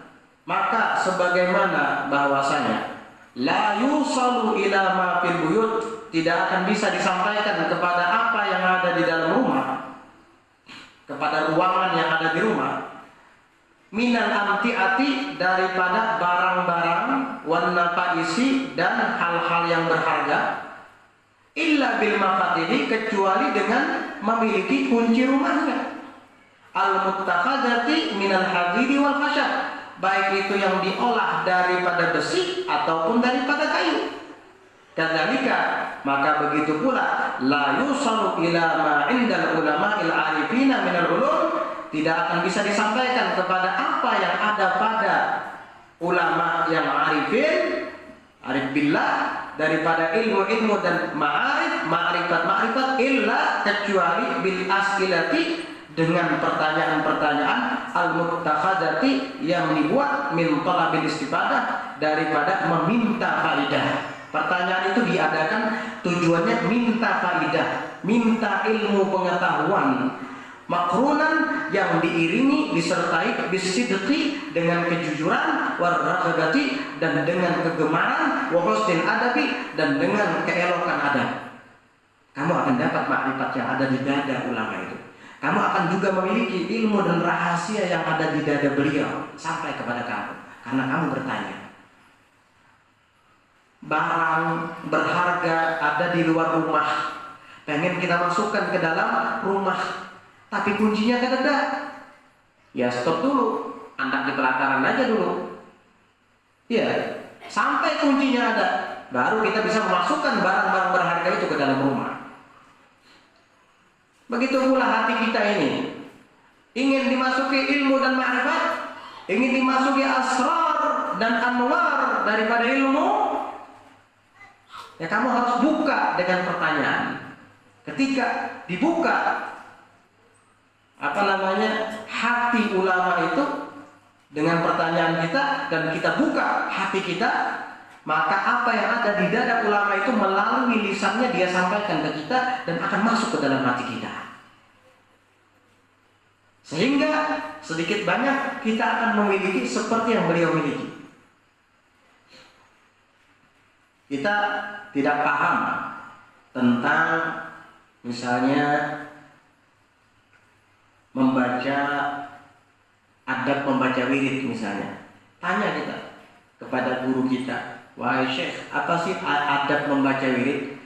Speaker 1: maka sebagaimana bahwasanya la yusalu ila ma fil buyut, tidak akan bisa disampaikan kepada apa yang ada di dalam rumah, kepada ruangan yang ada di rumah, minal amtiati, daripada barang-barang, wan nafaisi, dan hal-hal yang berharga, illa bil mafatihi, kecuali dengan memiliki kunci rumahnya, al-muttakhadati minal hadidi wal khashab, baik itu yang diolah daripada besi ataupun daripada kayu. Kadzalika, maka begitu pula la yusalu ila ma indal ulama'il arifina minal ulum, tidak akan bisa disampaikan kepada apa yang ada pada ulama yang arifin, arif billah, daripada ilmu-ilmu dan ma'rifat-ma'rifat, illa, kecuali bil asilati, dengan pertanyaan-pertanyaan al-muttakhadati, yang dibuat min talabil istifadah, daripada meminta faidah. Pertanyaan itu diadakan tujuannya minta faidah, minta ilmu pengetahuan, makrunan, yang diiringi disertai bisidqi, dengan kejujuran, warraghabati, dan dengan kegemaran, wa husnil adabi, dan dengan keelokan adab. Kamu akan dapat makrifat yang ada di dada ulama itu. Kamu akan juga memiliki ilmu dan rahasia yang ada di dada beliau sampai kepada kamu, karena kamu bertanya. Barang berharga ada di luar rumah, pengen kita masukkan ke dalam rumah, tapi kuncinya kan ada. Ya stop dulu, Anda di pelataran aja dulu. Ya, sampai kuncinya ada, baru kita bisa memasukkan barang-barang berharga itu ke dalam rumah. Begitu pula hati kita ini, ingin dimasuki ilmu dan ma'rifat, ingin dimasuki asrar dan anwar daripada ilmu, ya kamu harus buka dengan pertanyaan. Ketika dibuka hati ulama itu dengan pertanyaan kita, dan kita buka hati kita, maka apa yang ada di dada ulama itu melalui lisannya dia sampaikan ke kita dan akan masuk ke dalam hati kita. Sehingga sedikit banyak kita akan memiliki seperti yang beliau miliki. Kita tidak paham tentang misalnya membaca adab membaca wirid misalnya. Tanya kita kepada guru kita, wahai Syekh, apa sih adab membaca wirid?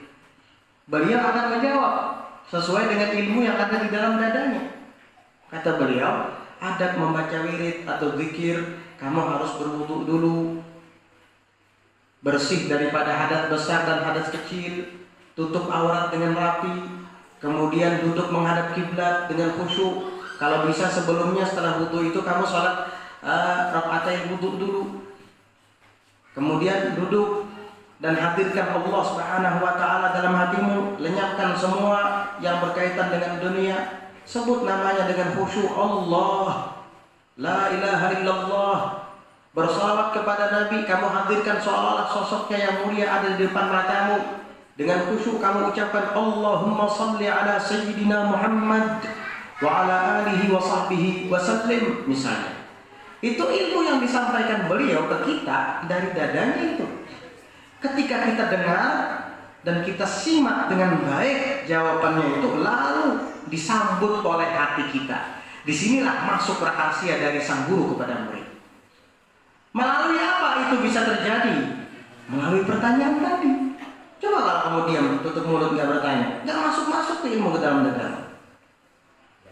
Speaker 1: Beliau akan menjawab sesuai dengan ilmu yang ada di dalam dadanya. Kata beliau, adab membaca wirid atau zikir, kamu harus berwudu dulu, bersih daripada hadas besar dan hadas kecil, tutup aurat dengan rapi, kemudian duduk menghadap kiblat dengan khusyuk. Kalau bisa sebelumnya setelah wudu itu kamu sholat rakaatain wudu dulu. Kemudian duduk dan hadirkan Allah Subhanahu wa taala dalam hatimu, lenyapkan semua yang berkaitan dengan dunia. Sebut namanya dengan khusyuk, Allah, la ilaha illallah. Bersalawat kepada Nabi, kamu hadirkan seolah-olah sosoknya yang mulia ada di depan matamu. Dengan khusyuk kamu ucapkan Allahumma salli ala sayyidina Muhammad wa ala alihi wa sahbihi wa sallim misalnya. Itu ilmu yang disampaikan beliau ke kita dari dadanya itu. Ketika kita dengar dan kita simak dengan baik jawabannya itu, lalu disambut oleh hati kita. Disinilah masuk rahasia dari sang guru kepada murid. Melalui apa itu bisa terjadi? Melalui pertanyaan tadi. Coba kalau kamu diam, tutup mulut, nggak bertanya, nggak masuk ilmu ke dalam dada.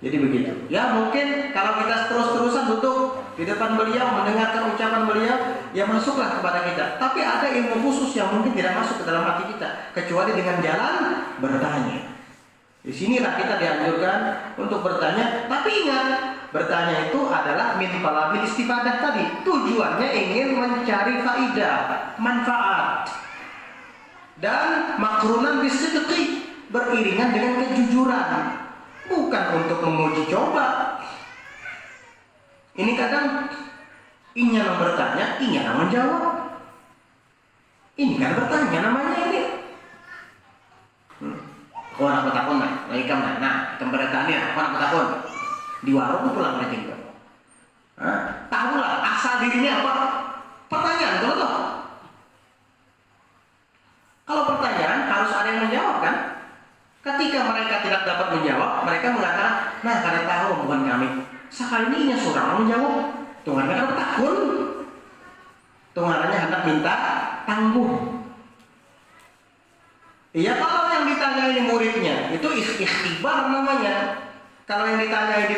Speaker 1: Jadi begitu. Ya mungkin kalau kita terus-terusan duduk di depan beliau mendengarkan ucapan beliau, ya masuklah kepada kita. Tapi ada ilmu khusus yang mungkin tidak masuk ke dalam hati kita, kecuali dengan jalan bertanya. Di sinilah kita dianjurkan untuk bertanya. Tapi ingat, bertanya itu adalah min talabil istifadah tadi. Tujuannya ingin mencari faidah, manfaat. Dan makrunan bisidqi, beriringan dengan kejujuran. Bukan untuk menguji coba. Ini kadang inya yang bertanya, inya yang menjawab. Ini kan bertanya namanya ini. Orang petakon nah, lagi kamar. Nah, tempat tanya orang petakon di warung pulang lagi juga. Tahulah asal dirinya apa? Pertanyaan, betul toh? Kalau pertanyaan harus ada yang menjawab kan? Ketika mereka tidak dapat menjawab, mereka mengatakan, nah kada tahu bukan kami. Sekali ini inya seorang menjawab, Tuhan kan takut. Tuhannya hendak minta tangguh. Iya, kalau yang ditanyai muridnya itu ikhtibar namanya. Kalau yang ditanyai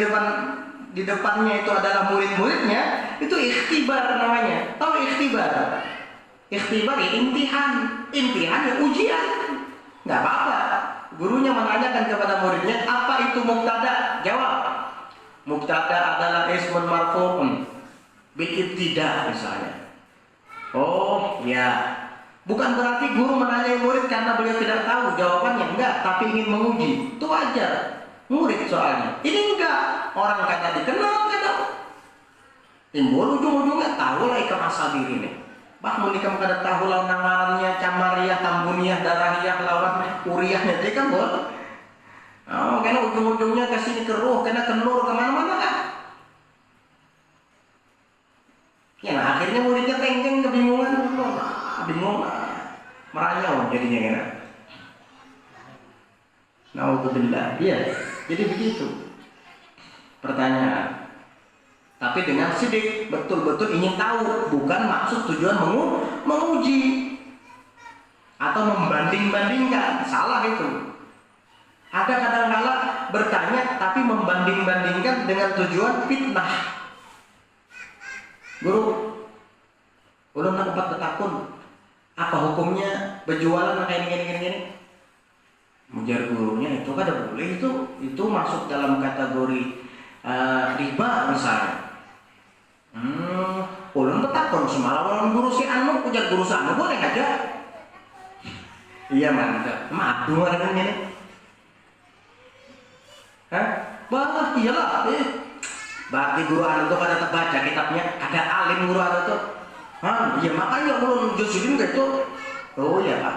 Speaker 1: di depannya itu adalah murid-muridnya, itu ikhtibar namanya. Tahu ikhtibar? Ikhtibar ya imtihan, imtihan ya ujian. Nggak apa-apa. Gurunya menanyakan kepada muridnya, apa itu mubtada? Jawab. Mubtada adalah ismun marfu'un bil ibtida misalnya. Oh ya. Bukan berarti guru menanyai murid karena beliau tidak tahu jawabannya, enggak, tapi ingin menguji. Itu wajar. Murid soalnya. Ini enggak. Orang kata dikenal, kata timbul ujung-ujungnya tahu lah ikan asal diri nih. Bah mau nikam kada tahu lawan nangarannya, camariyah, tambuniyah, darahiyah, lawan uriyahnya, dia kan boleh. Oh, karena ujung-ujungnya ke sini keruh, kena kenur kemana-mana kan. Ya, nah, akhirnya muridnya tengking kebingungan, bingung, meranyau jadinya kena. Naudzubillah. Iya, jadi begitu. Pertanyaan. Tapi dengan sidik, betul-betul ingin tahu, bukan maksud tujuan menguji atau membanding-bandingkan. Salah itu. Ada kadang-kala bertanya tapi membanding-bandingkan dengan tujuan fitnah. Guru, ulun nak dapat ketakun. Apa hukumnya berjualan kayak gini? Mujar gurunya itu kada boleh, itu masuk dalam kategori riba misalnya. Ulun betakon semalam guru si anu, ujar guru si anu boleh aja. Iya mantap, madu orang ini. Bah, iyalah. Berarti guru anu tuh kada terbaca kitabnya, ada alim guru anu tuh. Iya makanya ulun jusidin gitu. Oh iya pak.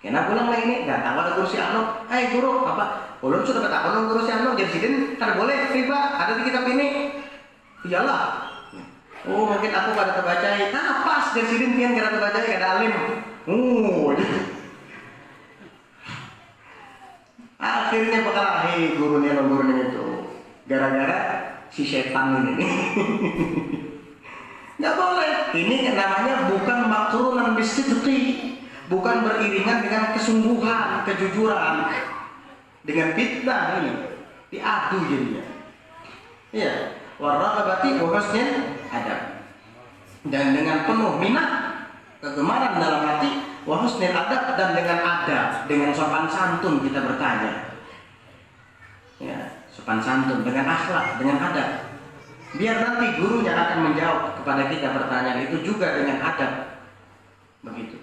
Speaker 1: Kena pulang lagi nih, nggak tahu ada guru si anu. Guru apa? Ulun sudah betakon guru si anu, jusidin kada boleh riba, ada di kitab ini. Iyalah. Oh mungkin aku kada terbacai. Nah pas jusidin kian kada terbacai, kada alim. Akhirnya berkelahi gurunya itu gara-gara si setan ini. Nggak boleh. Ini namanya bukan makrunan bisidqi, bukan beriringan dengan kesungguhan, kejujuran, dengan fitnah ini diadu jadinya. Iya, waraghabati wa husnil adab. Dan dengan penuh minat, kegemaran dalam hati, wa husnil adab, dan dengan adab, dengan sopan santun kita bertanya. Ya, sopan santun, dengan akhlak, dengan adab. Biar nanti gurunya akan menjawab kepada kita pertanyaan itu juga dengan adab. Begitu.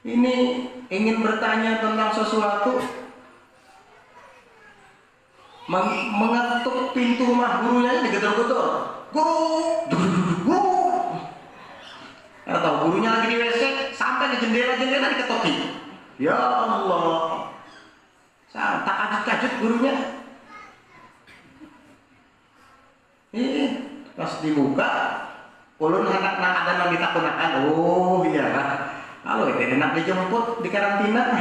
Speaker 1: Ini ingin bertanya tentang sesuatu, mengetuk pintu rumah gurunya digedor-gedor. Guru. Atau gurunya lagi di WC, sampai ke jendela-jendela diketoki. Ya Allah. Tak kaget-kaget gurunya. Pas dibuka, ulun anak ada yang ditakunakan. Oh iya lah. Kalau itu enak dijemput di karantina.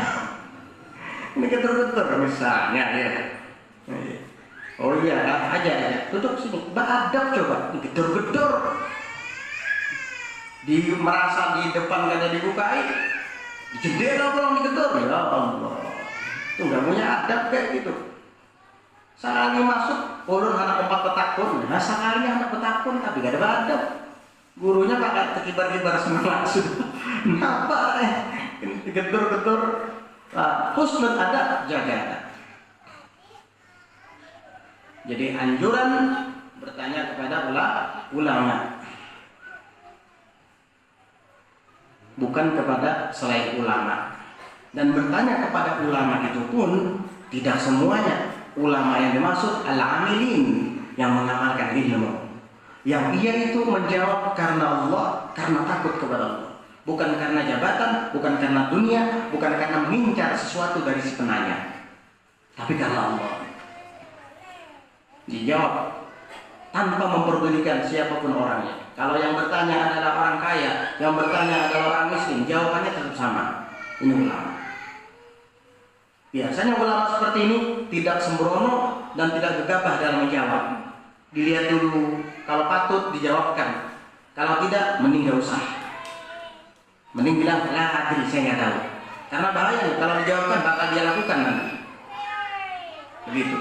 Speaker 1: Ini getar-getar misalnya ya. Oh iya, aja. Duduk sini. Beradab coba. Gedor-gedor. Merasa di depan kada dibukai. Di jendela pulang digedor. Ya Allah. Itu nggak punya adab kayak gitu. Sekali masuk, ulun anak 4 petakun. Nah sekali anak petakun tapi gak ada adab. Gurunya pakai terkibar-kibar semua sudah. Kenapa? Gedor-gedor. Husnul adab, jaga adab. Jadi anjuran bertanya kepada ulama, bukan kepada selain ulama. Dan bertanya kepada ulama itu pun tidak semuanya. Ulama yang dimaksud al-amilin, yang mengamalkan ilmu, yang ia itu menjawab karena Allah, karena takut kepada Allah, bukan karena jabatan, bukan karena dunia, bukan karena mengincar sesuatu dari si penanya, tapi karena Allah. Dijawab tanpa memperdulikan siapapun orangnya. Kalau yang bertanya adalah orang kaya, yang bertanya adalah orang miskin, jawabannya tetap sama. Ini ulama. Biasanya ulama seperti ini tidak sembrono dan tidak gegabah dalam menjawab. Dilihat dulu, kalau patut dijawabkan, kalau tidak mending gak usah. Mending bilang lah adri, saya nggak tahu. Karena bahaya kalau dijawabkan bakal dia lakukan nanti. Begitu.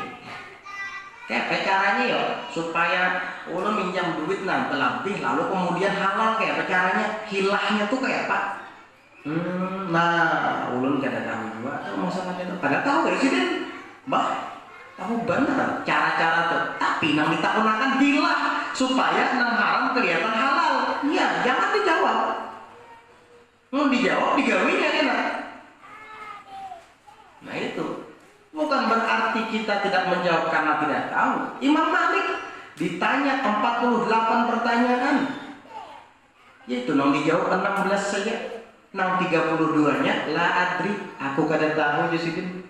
Speaker 1: Kayak caranya ya supaya ulun minjam duit nanti lebih lalu kemudian halal, kayak caranya hilahnya tuh kayak apa? Nah, ulun kada tahu juga masalahnya itu. Kada tahu ya sih, Mbah. Tahu benar cara-cara tuh. Tapi nang ditakunakan hilah supaya nang haram kelihatan halal. Iya, jangan dijawab. Mau dijawab digawinya enak. Nah itu. Bukan berarti kita tidak menjawab karena tidak tahu. Imam Malik ditanya 48 pertanyaan. Yaitu nang dijawab 16 saja. Nang 32-nya la adri, aku kada tahu Sidin.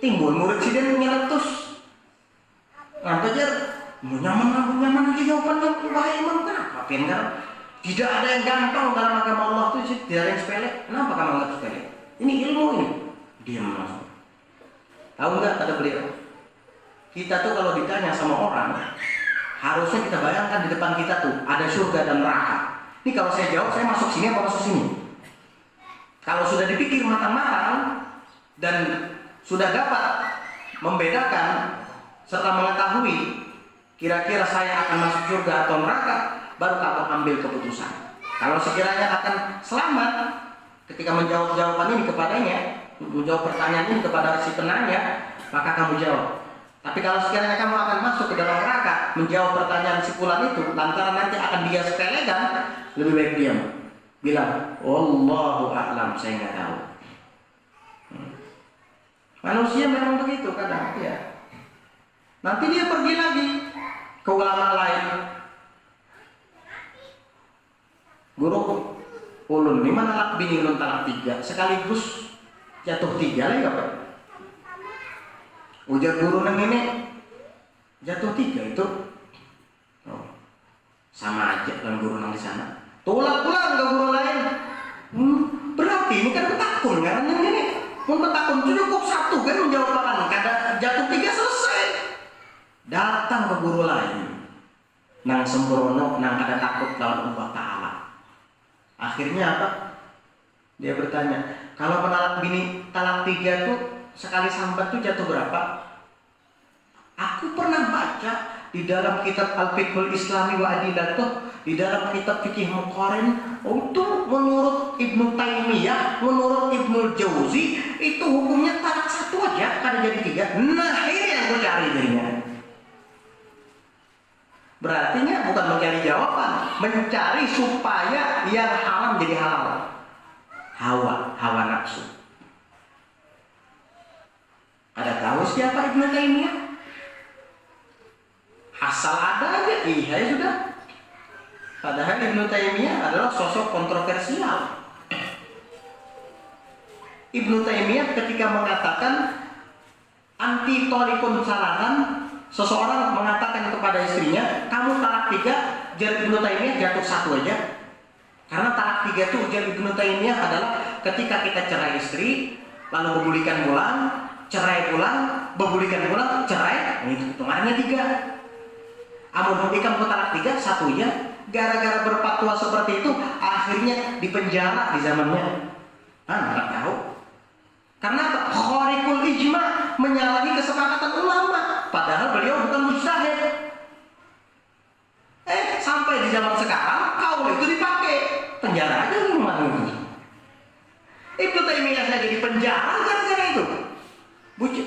Speaker 1: Timbul murid Sidin nyeletus. Ngapa jar? Nyaman aja jawabannya. Wahai Imam, kenapa? Kenapa? Tidak ada yang gampang dalam agama Allah itu, tidak ada yang sepele. Kenapa kamu anggap sepele? Ini ilmu ini. Diam langsung. Tahu nggak kata beliau? Kita tuh kalau ditanya sama orang, harusnya kita bayangkan di depan kita tuh ada surga dan neraka. Ini kalau saya jawab, saya masuk sini apa masuk sini? Kalau sudah dipikir matang-matang dan sudah dapat membedakan serta mengetahui kira-kira saya akan masuk surga atau neraka, baru kamu ambil keputusan. Kalau sekiranya akan selamat ketika menjawab jawaban ini kepadanya, menjawab pertanyaan ini kepada si penanya, maka kamu jawab. Tapi kalau sekiranya kamu akan masuk ke dalam neraka menjawab pertanyaan si fulan itu, lantaran nanti akan dia sepelekan, lebih baik diam. Bilang, Wallahu a'lam, saya nggak tahu. Manusia memang begitu kadang, ya. Nanti dia pergi lagi ke ulama lain. Guru ulun, di mana talak bini ulun talak 3 sekaligus jatuh 3 lagi apa? Ujar guru nang ini jatuh 3 itu. Oh, sama aja dengan guru nang di sana. Tolak pulang ke guru lain. Berarti ini kan petakun kan ini. Mau petakun cukup 1 kan menjawab pertanyaan. Kada jatuh 3 selesai. Datang ke guru lain. nang sembrono, nang kada takut lawan Allah Ta'ala. Akhirnya apa? Dia bertanya, kalau menalak bini talak 3 tuh sekali sambat tuh jatuh berapa? Aku pernah baca di dalam kitab Al-Fiqhul Islami wa Adilatuh, di dalam kitab Fikih Muqarin, itu menurut Ibnu Taimiyah, menurut Ibnu Jauzi, itu hukumnya talak 1 aja, kada jadi 3. Nah, ini yang gue cari jadinya. Berarti bukan mencari jawaban, mencari supaya yang haram jadi halal. Hawa nafsu. Ada tahu siapa Ibnu Taimiyah? Asal ada aja, iya sudah. Padahal Ibnu Taimiyah adalah sosok kontroversial. Ibnu Taimiyah ketika mengatakan anti tolikun salahan, seseorang mengatakan kepada istrinya, kamu talak 3, ujar Ibnu Taimiyah jatuh 1 aja. Karena talak 3 itu ujar Ibnu Taimiyah adalah ketika kita cerai istri, lalu bebulikan bulan, cerai pulang, bebulikan pulang, cerai, ini hitungannya 3. Amun hukikam talak 3, 1 ya. Gara-gara berfatwa seperti itu, akhirnya dipenjara di zamannya. Nggak tahu. Karena khariqul ijma, menyalahi kesepakatan ulama. Padahal beliau bukan mujtahid. Sampai di zaman sekarang, kaul itu dipakai. Penjara aja rumah itu. Ibnu Taimiyah saja di penjara gara-gara itu.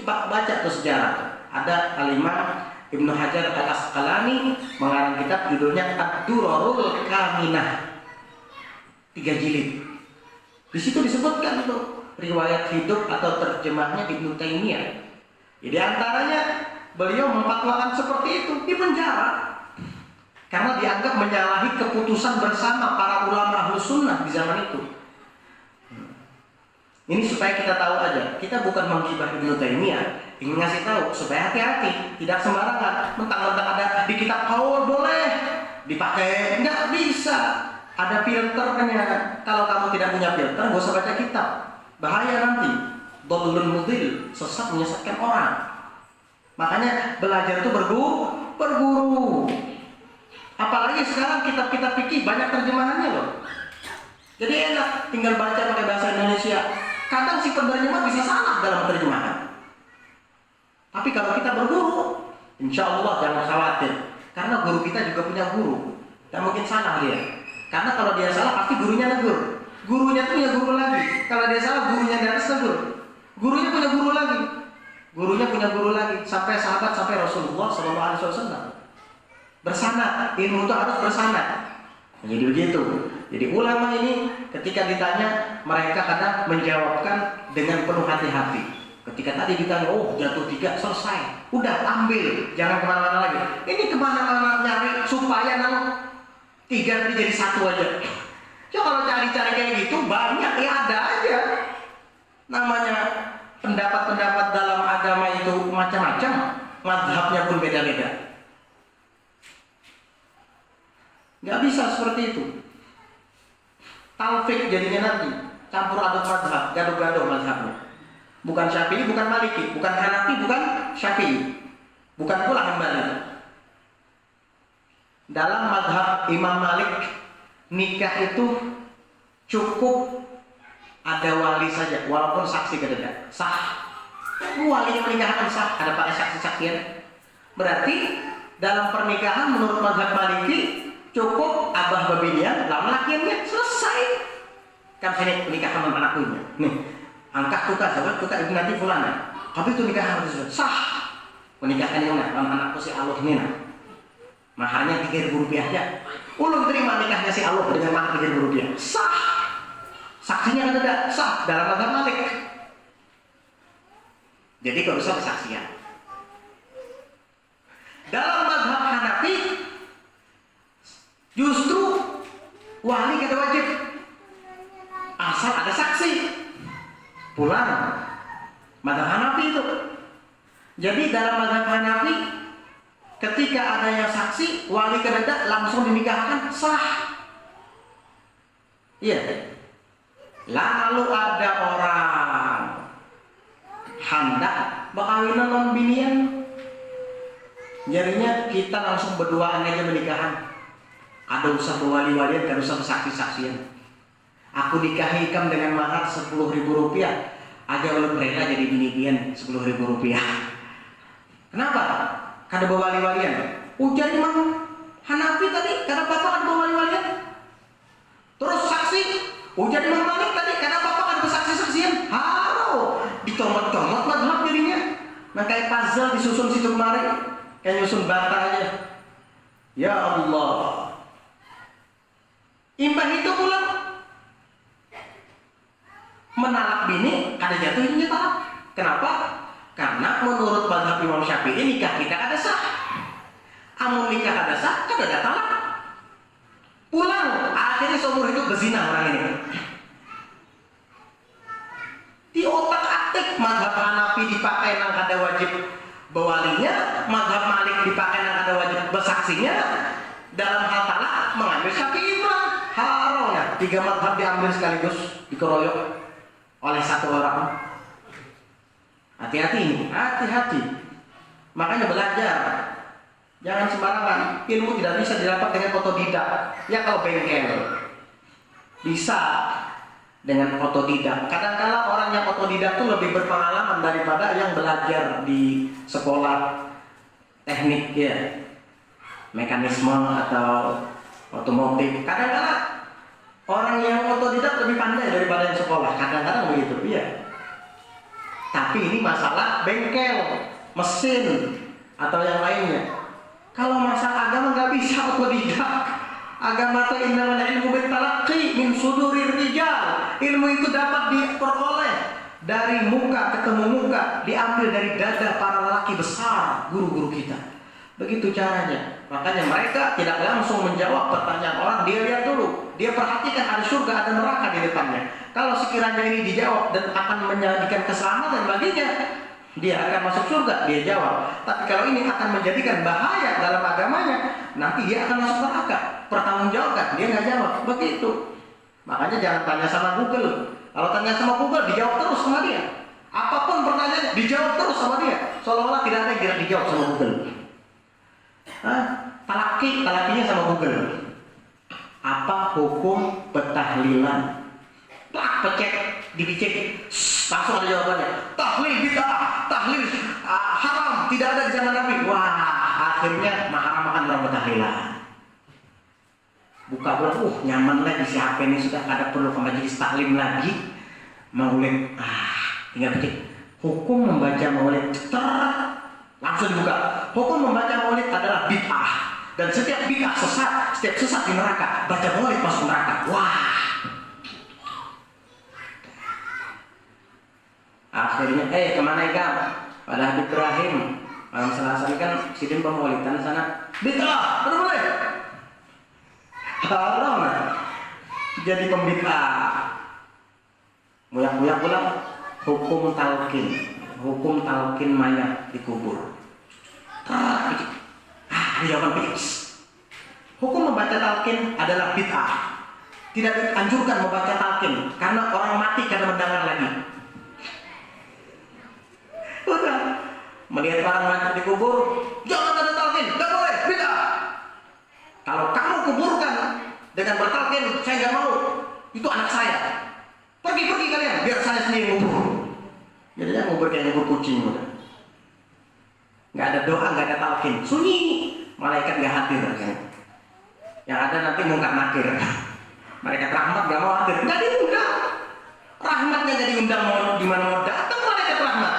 Speaker 1: Baca tuh sejarah. Ada Al-Imam Ibnu Hajar Al-Asqalani mengarang kitab judulnya Ad-Durarul Kaminah, 3 jilid. Di situ disebutkan tuh riwayat hidup atau terjemahnya Ibnu Taimiyah. Jadi antaranya beliau memfatwakan seperti itu di penjara karena dianggap menyalahi keputusan bersama para ulama Ahlus Sunnah di zaman itu. Ini supaya kita tahu aja, kita bukan menggibah Ibnu Taimiyah, ingin ngasih tahu supaya hati-hati, tidak sembarangan. Mentang-mentang ada di kitab kaul boleh dipakai, nggak bisa. Ada filternya. Kalau kamu tidak punya filter, gak usah baca kitab. Bahaya nanti. Dhalun mudil, sesat menyesatkan orang. Makanya belajar itu berguru. Apalagi sekarang kitab-kitab fikih banyak terjemahannya loh. Jadi enak, tinggal baca pakai bahasa Indonesia. Kadang si penerjemah bisa salah dalam terjemahan. Tapi kalau kita berguru, insya Allah jangan khawatir. Karena guru kita juga punya guru. Tidak mungkin salah dia. Karena kalau dia salah pasti gurunya negur. Gurunya punya guru lagi. Kalau dia salah gurunya di atas negur. Gurunya punya guru lagi. Gurunya punya guru lagi. Sampai sahabat, sampai Rasulullah SAW. Bersanad. Ilmu itu harus bersanad. Jadi begitu. Jadi ulama ini ketika ditanya, mereka kadang menjawabkan dengan penuh hati-hati. Ketika tadi ditanya, jatuh 3 selesai, udah ambil, jangan kemana-mana lagi. Ini kemana-mana nyari supaya 3 tadi jadi 1 aja. Ya kalau cari-cari kayak gitu banyak, ya ada aja. Namanya pendapat-pendapat dalam agama itu macam-macam, mazhabnya pun beda-beda. Nggak bisa seperti itu. Talfik jadinya nanti, campur aduk mazhab, gaduh-gaduh mazhabnya. Bukan Syafi'i, bukan Maliki, bukan Hanafi, bukan Syafi'i, bukan pula Hambali. Dalam mazhab Imam Malik, nikah itu cukup ada wali saja, walaupun saksi kededa, sah. Wali yang menikahkan sah, ada pakai saksi-saksian. Berarti dalam pernikahan menurut mazhab Maliki cukup abah babinian, lawan lakiannya, selesai. Kan sini nikah sama anaknya. Nih, angkat tukar ibu nanti fulana. Tapi itu nikah harus sah. Menikahkan yang sama anakku si Allah ini nah. Maharnya 3.000 rupiah aja. Ulun terima nikahnya si Allah dengan mahar 3.000 rupiah. Sah. Saksinya ada sah dalam mazhab Malik. Jadi kalau bisa kesaksian. Dalam mazhab Hanafi justru wali kada wajib asal ada saksi. Pulang mazhab Hanafi itu. Jadi dalam mazhab Hanafi ketika adanya saksi, wali kededa langsung dinikahkan sah. Iya. Lalu ada orang hendak berkawinan non binian, Jadinya kita langsung berduaan aja menikahan. Ada usah wali-walian, ada usah saksi-saksian. Aku nikahi ikam dengan mahar 10.000 rupiah. Aja oleh rela jadi bini-binian 10.000 rupiah. Kenapa? Kada bawa wali-walian. Ujar Imam Hanafi tadi, kada apa-apa kada bawa wali-walian. Terus saksi, ujar Imam Malik tadi, kada apa-apa kada bersaksi-saksian. Haro, dicomot-comot madhab jadinya. Nah kayak puzzle disusun situ kemari. Kayak nyusun bata aja. Ya Allah. Imbah itu pula menalak bini kada jatuh ini talak. Kenapa? Karena menurut mazhab Imam Syafi'i nikah kita kada sah. Amun nikah kada sah, kada ada talak. Pulang, akhirnya seumur hidup berzina orang ini. Di otak atik mazhab Hanafi dipakai nang kada wajib bewalinya, mazhab Malik dipakai nang kada wajib bersaksinya. Dalam hal talak mengambil Syafi'i mah haronya. 3 mazhab diambil sekaligus, dikeroyok oleh satu orang. Hati-hati, hati-hati. Makanya belajar. Jangan sembarangan. Ilmu tidak bisa didapat dengan otodidak. Ya kalau bengkel bisa dengan otodidak. Kadang-kala orang yang otodidak itu lebih berpengalaman daripada yang belajar di sekolah teknik ya, mekanisme atau otomotif. Kadang-kala orang yang otodidak lebih pandai daripada yang sekolah. Kadang-kadang begitu, iya. Tapi ini masalah bengkel, mesin atau yang lainnya. Kalau masalah agama nggak bisa otodidak. Agama itu innamal ilmu bitalaqi min sudurir rijal. Ilmu itu dapat diperoleh dari muka ketemu muka, diambil dari dada para lelaki besar, guru-guru kita. Begitu caranya. Makanya mereka tidak langsung menjawab pertanyaan orang. Dia lihat dulu, dia perhatikan ada surga, ada neraka di depannya. Kalau sekiranya ini dijawab dan akan menjadikan keselamatan baginya, dia akan masuk surga, dia jawab. Tapi kalau ini akan menjadikan bahaya dalam agamanya, nanti dia akan masuk neraka. Pertanggungjawabkan, dia nggak jawab. Begitu. Makanya jangan tanya sama Google. Kalau tanya sama Google, dijawab terus sama dia. Apapun pertanyaan, dijawab terus sama dia. Seolah-olah tidak ada yang tidak dijawab sama Google. Talakinya sama Google. Apa hukum petahlilan? Pecek, dicek, langsung ada jawabannya. Tahlil bid'ah, tahlil haram, tidak ada di zaman Nabi. Wah, akhirnya haram makan orang petahlilan. Buka bulan, nyaman lagi si HP ini sudah ada perlu ke majelis taklim lagi. Maulid, tinggal pencet. Hukum membaca maulid, langsung dibuka. Hukum membaca maulid adalah bid'ah dan setiap bid'ah sesat, setiap sesat di neraka. Baca maulid masuk neraka. Wah. Akhirnya, kemana ikam? Pada Habib Ibrahim malam Selasa ini kan sidin pemaulidan sana. Bid'ah, tidak boleh. Haram. Jadi pembid'ah. Muyak-muyak pula hukum talqin mayat dikubur. Jawaban fix. Hukum membaca talqin adalah bid'ah. Tidak dianjurkan membaca talqin karena orang mati karena mendengar lagi. Udah melihat orang mati dikubur, jangan ada talqin, nggak boleh, bid'ah. Kalau kamu kuburkan dengan bertalqin, saya nggak mau. Itu anak saya. Pergi kalian, biar saya sendiri ngubur. Jadinya ngubur kayak ngubur kucing. Nggak ada doa, nggak ada talqin, sunyi. Malaikat nggak hadir. Yang ada nanti mungkar nakir. Malaikat rahmat nggak mau hadir, nggak diundang. Rahmatnya nggak diundang, mau di mana mau datang malaikat rahmat.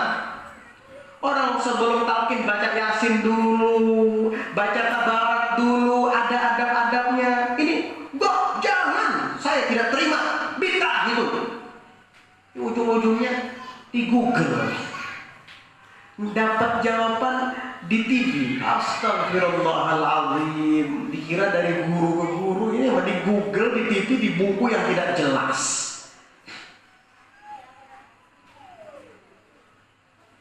Speaker 1: Orang sebelum talqin baca Yasin dulu, baca Tabarak dulu, ada adab-adabnya. Ini, jangan, saya tidak terima, bid'ah itu. Ujung-ujungnya di Google, dapat jawaban di TV. Astagfirullahaladzim. Dikira dari guru ke guru, ini di Google, di TV, di buku yang tidak jelas.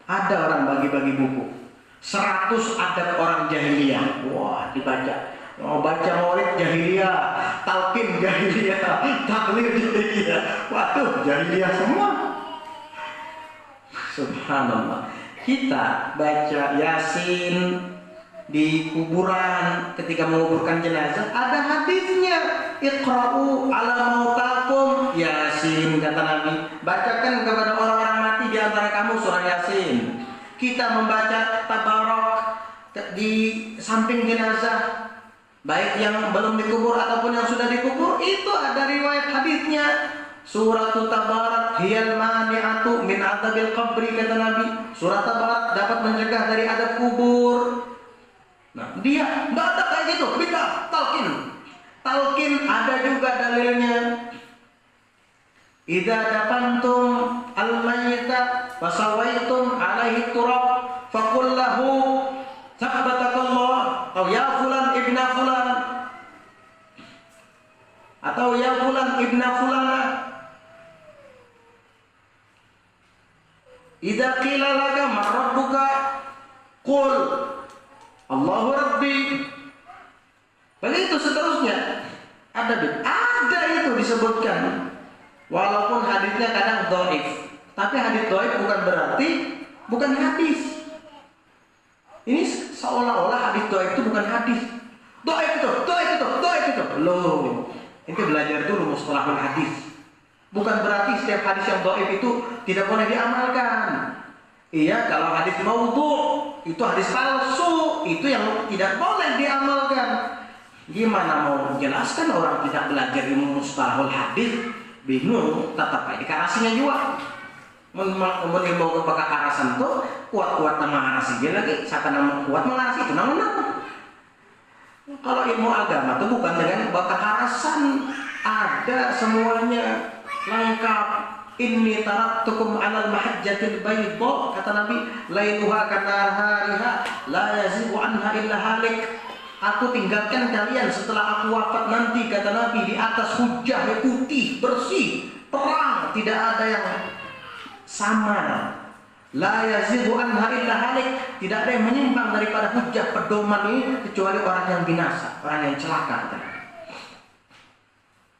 Speaker 1: Ada orang bagi-bagi buku 100 adab orang jahiliyah. Wah, dibaca. Mau baca maulid jahiliyah, talqin jahiliyah, tahlil jahiliyah. Waduh, jahiliyah semua. Subhanallah. Kita baca Yasin di kuburan ketika menguburkan jenazah ada hadisnya, iqra'u ala mautakum Yasin, kata Nabi, bacakan kepada orang-orang mati di antara kamu surah Yasin. Kita membaca tabarok di samping jenazah, baik yang belum dikubur ataupun yang sudah dikubur, itu ada riwayat hadisnya. Surat Tabarak hiyal mani'atu min adzabil qabri, kata Nabi. Surat Tabarak dapat mencegah dari adab kubur. Nah, dia enggak ada kayak gitu, bidah, talqin. Talqin ada juga dalilnya. Idza dafantum al-mayyita fasawaitum alaihi turab faqul lahu tsabbatakallah atau ya fulan ibna fulan atau ya fulan ibna fulana. Idza qila laka man rabbuka qul Allahu Rabbi. Begitu seterusnya. Ada itu disebutkan. Walaupun hadisnya kadang dhaif, tapi hadis dhaif bukan berarti bukan hadis. Ini seolah-olah hadis dhaif itu bukan hadis. Dhaif itu. Loh, ente belajar dulu mustalahul hadis. Bukan berarti setiap hadis yang dhaif itu tidak boleh diamalkan. Iya, kalau hadis maudhu itu hadis palsu, itu yang tidak boleh diamalkan. Gimana mau menjelaskan orang tidak belajar ilmu mustalahul hadis? Bingung, tetap aja dikarasinya juga. Mun ilmu kepakai karasan tuh kuat-kuat nama karasi dia lagi, siapa nama kuat mengarasi itu nama. Kalau ilmu agama tuh bukan dengan bakal karasan, ada semuanya lengkap. Inni taraktukum 'alal mahajjatil baydha, kata Nabi, lailuha kanahariha la yazighu anha illa halik. Aku tinggalkan kalian setelah aku wafat nanti, kata Nabi, di atas hujjah yang putih, bersih, terang, tidak ada yang samar. La yazighu anha illa halik, tidak ada yang menyimpang daripada hujjah pedoman ini kecuali orang yang binasa, orang yang celaka.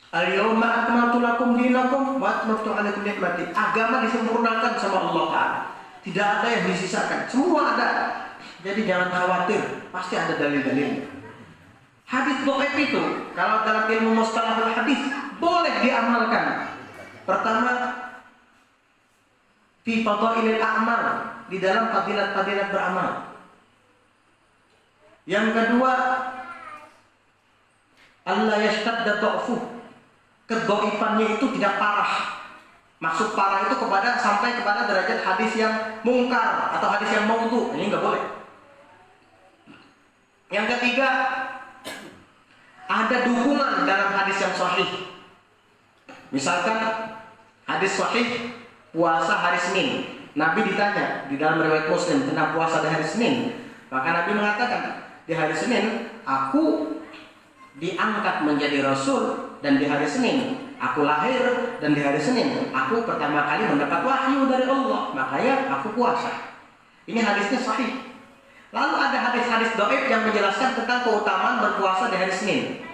Speaker 1: Al-yawma akmaltu lakum dinakum wa atmamtu 'alaikum ni'mati. Agama disempurnakan sama Allah Ta'ala. Tidak ada yang disisakan, semua ada. Jadi jangan khawatir, pasti ada dalil-dalilnya. Hadis dhaif itu kalau dalam ilmu mustalahul hadis boleh diamalkan. Pertama, fi fadailil a'mal, di dalam fadilat-fadilat beramal. Yang kedua, alla yashtadda dha'fuh, kedhaifannya itu tidak parah. Maksud parah itu sampai kepada derajat hadis yang mungkar atau hadis yang maudhu. Ini enggak boleh. Yang ketiga, ada dukungan dalam hadis yang sahih. Misalkan hadis sahih puasa hari Senin. Nabi ditanya di dalam riwayat Muslim tentang puasa di hari Senin. Maka Nabi mengatakan, di hari Senin aku diangkat menjadi Rasul, dan di hari Senin aku lahir, dan di hari Senin aku pertama kali mendapat wahyu dari Allah, makanya aku puasa. Ini hadisnya sahih. Lalu ada hadis-hadis dhaif yang menjelaskan tentang keutamaan berpuasa di hari Senin.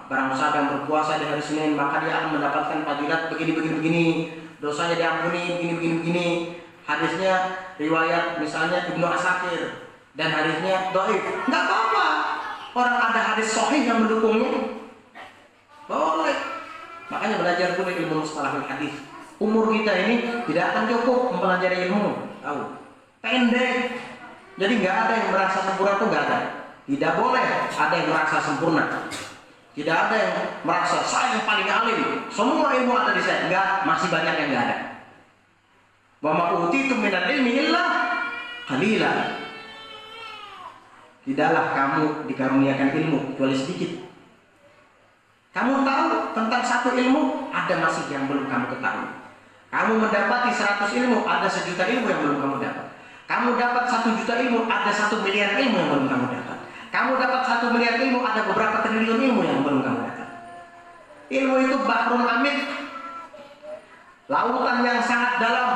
Speaker 1: Barang siapa yang berpuasa di hari Senin maka dia akan mendapatkan fadilat begini, dosanya diampuni begini. Hadisnya riwayat misalnya Ibnu Asakir dan hadisnya dhaif. Enggak apa-apa. Orang ada hadis sahih yang mendukungnya. Boleh. Makanya belajar pun ilmu mustalahul hadis. Umur kita ini tidak akan cukup mempelajari ilmu. Tahu? Pendek. Jadi nggak ada yang merasa sempurna, itu nggak ada. Tidak boleh ada yang merasa sempurna. Tidak ada yang merasa saya yang paling alim, semua ilmu ada di saya. Enggak, masih banyak yang nggak ada. Wa ma utitum minal ilmi illa qalila. Tidaklah kamu dikaruniakan ilmu kecuali sedikit. Kamu tahu tentang satu ilmu, ada masih yang belum kamu ketahui. Kamu mendapati 100 ilmu, ada 1.000.000 ilmu yang belum kamu dapat. Kamu dapat 1 juta ilmu, ada 1 miliar ilmu yang belum kamu dapat. Kamu dapat 1 miliar ilmu, ada beberapa triliun ilmu yang belum kamu dapat. Ilmu itu bahrun amid, lautan yang sangat dalam,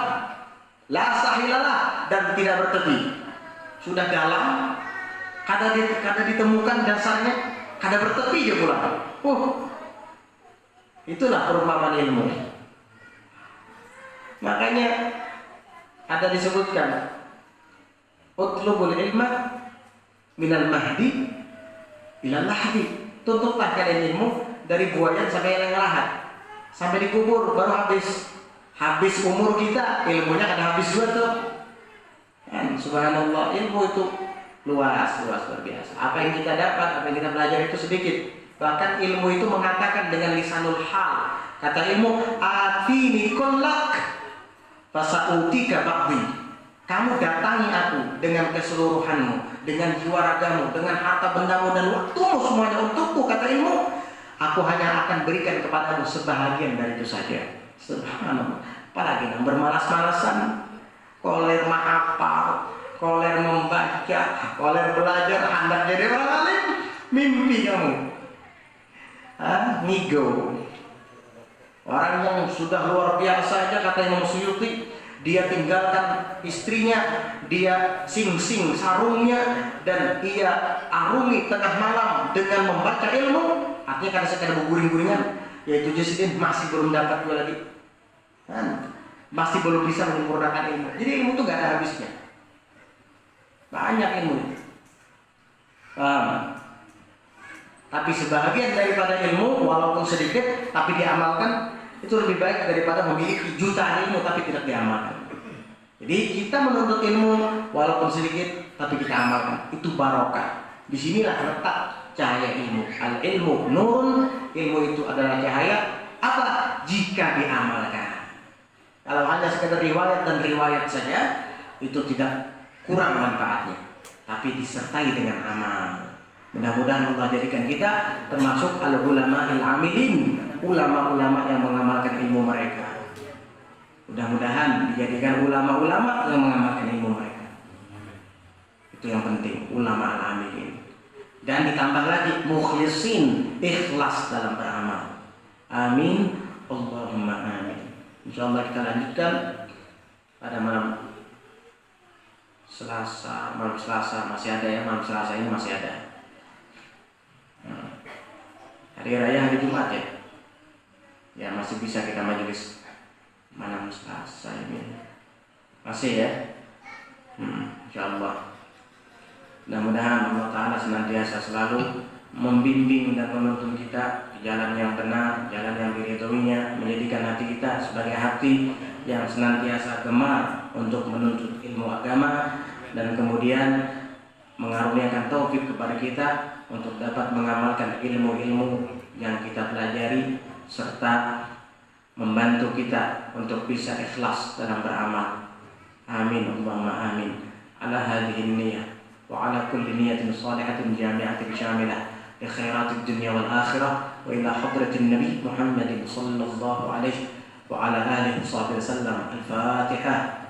Speaker 1: la sahilalah, dan tidak bertepi. Sudah dalam, kada ditemukan dasarnya, kada bertepi je pula. Itulah perumpamaan ilmu. Makanya ada disebutkan utlubul ilma minal mahdi ilal lahdi. Tuntutlah kalian ilmu dari buayan sampai yang lahat, sampai dikubur baru habis umur kita, ilmunya kada habis juga tuh. Dan subhanallah, ilmu itu luar biasa. Apa yang kita dapat, apa yang kita belajar itu sedikit. Bahkan ilmu itu mengatakan dengan lisanul hal. Kata ilmu, atini kullak fasautika ba'di. Kamu datangi aku dengan keseluruhanmu, dengan jiwa ragamu, dengan harta bendamu dan waktumu semuanya untukku. Kata ilmu, aku hanya akan berikan kepadamu sebahagian dari itu saja. Subhanallah. Apalagi yang bermalas-malasan, koler menghafal, koler membaca, koler belajar, hendak jadi orang alim, mimpi kamu. Ngigo. Orang yang sudah luar biasa aja, kata Imam Suyuti, dia tinggalkan istrinya, dia sing-sing sarungnya, dan ia arungi tengah malam dengan membaca ilmu. Artinya karena sekadar berguring-guringan, yaitu Jasidin masih belum dapat dua lagi, masih belum bisa menyempurnakan ilmu. Jadi ilmu itu gak ada habisnya, banyak ilmu. Tapi sebahagian daripada ilmu, walaupun sedikit tapi diamalkan, itu lebih baik daripada memiliki jutaan ilmu tapi tidak diamalkan. Jadi kita menuntut ilmu walaupun sedikit tapi kita amalkan, itu barokah. Disinilah letak cahaya ilmu. Al ilmu nurun, ilmu itu adalah cahaya. Apa? Jika diamalkan. Kalau hanya sekedar riwayat dan riwayat saja, itu tidak kurang manfaatnya, tapi disertai dengan amal. Mudah-mudahan Allah jadikan kita termasuk al-ulama'il amilin, ulama-ulama yang mengamalkan ilmu mereka. Mudah-mudahan dijadikan ulama-ulama yang mengamalkan ilmu mereka. Itu yang penting, ulama al-amilin. Dan ditambah lagi mukhlisin, ikhlas dalam beramal. Amin, Allahumma amin. Insyaallah kita lanjutkan pada malam Selasa masih ada ya, malam Selasa ini masih ada. Hari Raya hari Jumat ya. Ya masih bisa kita majelis malam Selasa ini. Masih ya. Insyaallah. Mudah-mudahan Allah Ta'ala senantiasa selalu membimbing dan menuntun kita ke jalan yang benar, jalan yang diridhoinya, menjadikan hati kita sebagai hati yang senantiasa gemar untuk menuntut ilmu agama, dan kemudian mengaruniakan taufik kepada kita untuk dapat mengamalkan ilmu-ilmu yang kita pelajari, serta membantu kita untuk bisa ikhlas dalam beramal. Amin Allahumma amin. Ala hadhihi niyyah wa ala kulli niyyatin shalihatin jami'atin syamilah li khairatid dunya wal akhirah wa ila hadratin nabi Muhammadin sallallahu alaihi wa ala alihi wasallam. Al-Fatihah.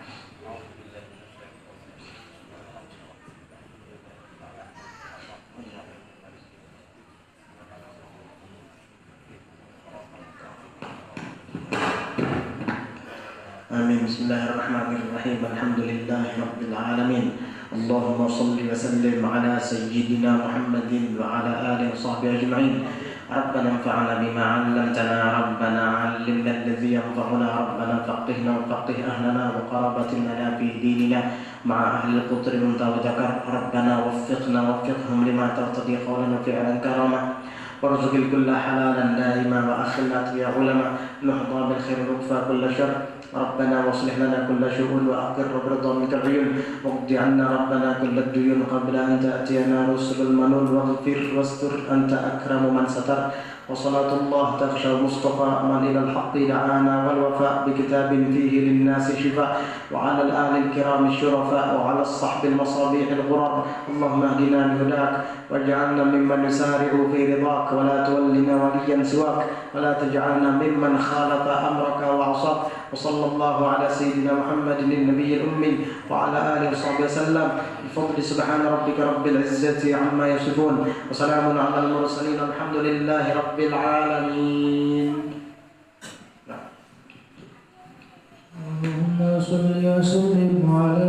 Speaker 1: Amin. Bismillahirrahmanirrahim. Alhamdulillahi rabbil alamin. Allahumma salli wa sallim ala sayyidina Muhammadin wa ala alihi wa sahbihi ajma'in. Rabbana anfa'na bima 'allamtana, Rabbana 'allimna alladhi yanfa'una, Rabbana faqihna wa faqih ahlana wa qarabatina fi dinina ma'a ahli al-qutri munta wa dzakar. Rabbana waffiqhum lima tartadi qawlan wa fi'lan karama. وارزق الكل حلالا دائما واخلنا يا علماء نحظى بالخير ونكفى كل شر. ربنا واصلح لنا كل شؤون واقر برضا منك العيون واقض عنا ربنا كل الديون قبل ان تاتينا رسل المنون واغفر واستر انت اكرم من ستر. وصلاة الله تغشى المصطفى من إلى الحق دعانا والوفاء بكتاب فيه للناس شفاء وعلى الآل الكرام الشرفاء وعلى الصحب المصابيح الغرر. اللهم اهدنا بهداك واجعلنا ممن يسارع في رضاك ولا تولنا وليا سواك ولا تجعلنا ممن خالف أمرك وعصاك. وصلى الله على سيدنا محمد النبي الأمي وعلى آله وصحبه وسلم. بفضل سبحان ربك رب العزة عما يصفون وسلام على المرسلين الحمد لله رب العالمين.
Speaker 2: اللهم صل وسلم على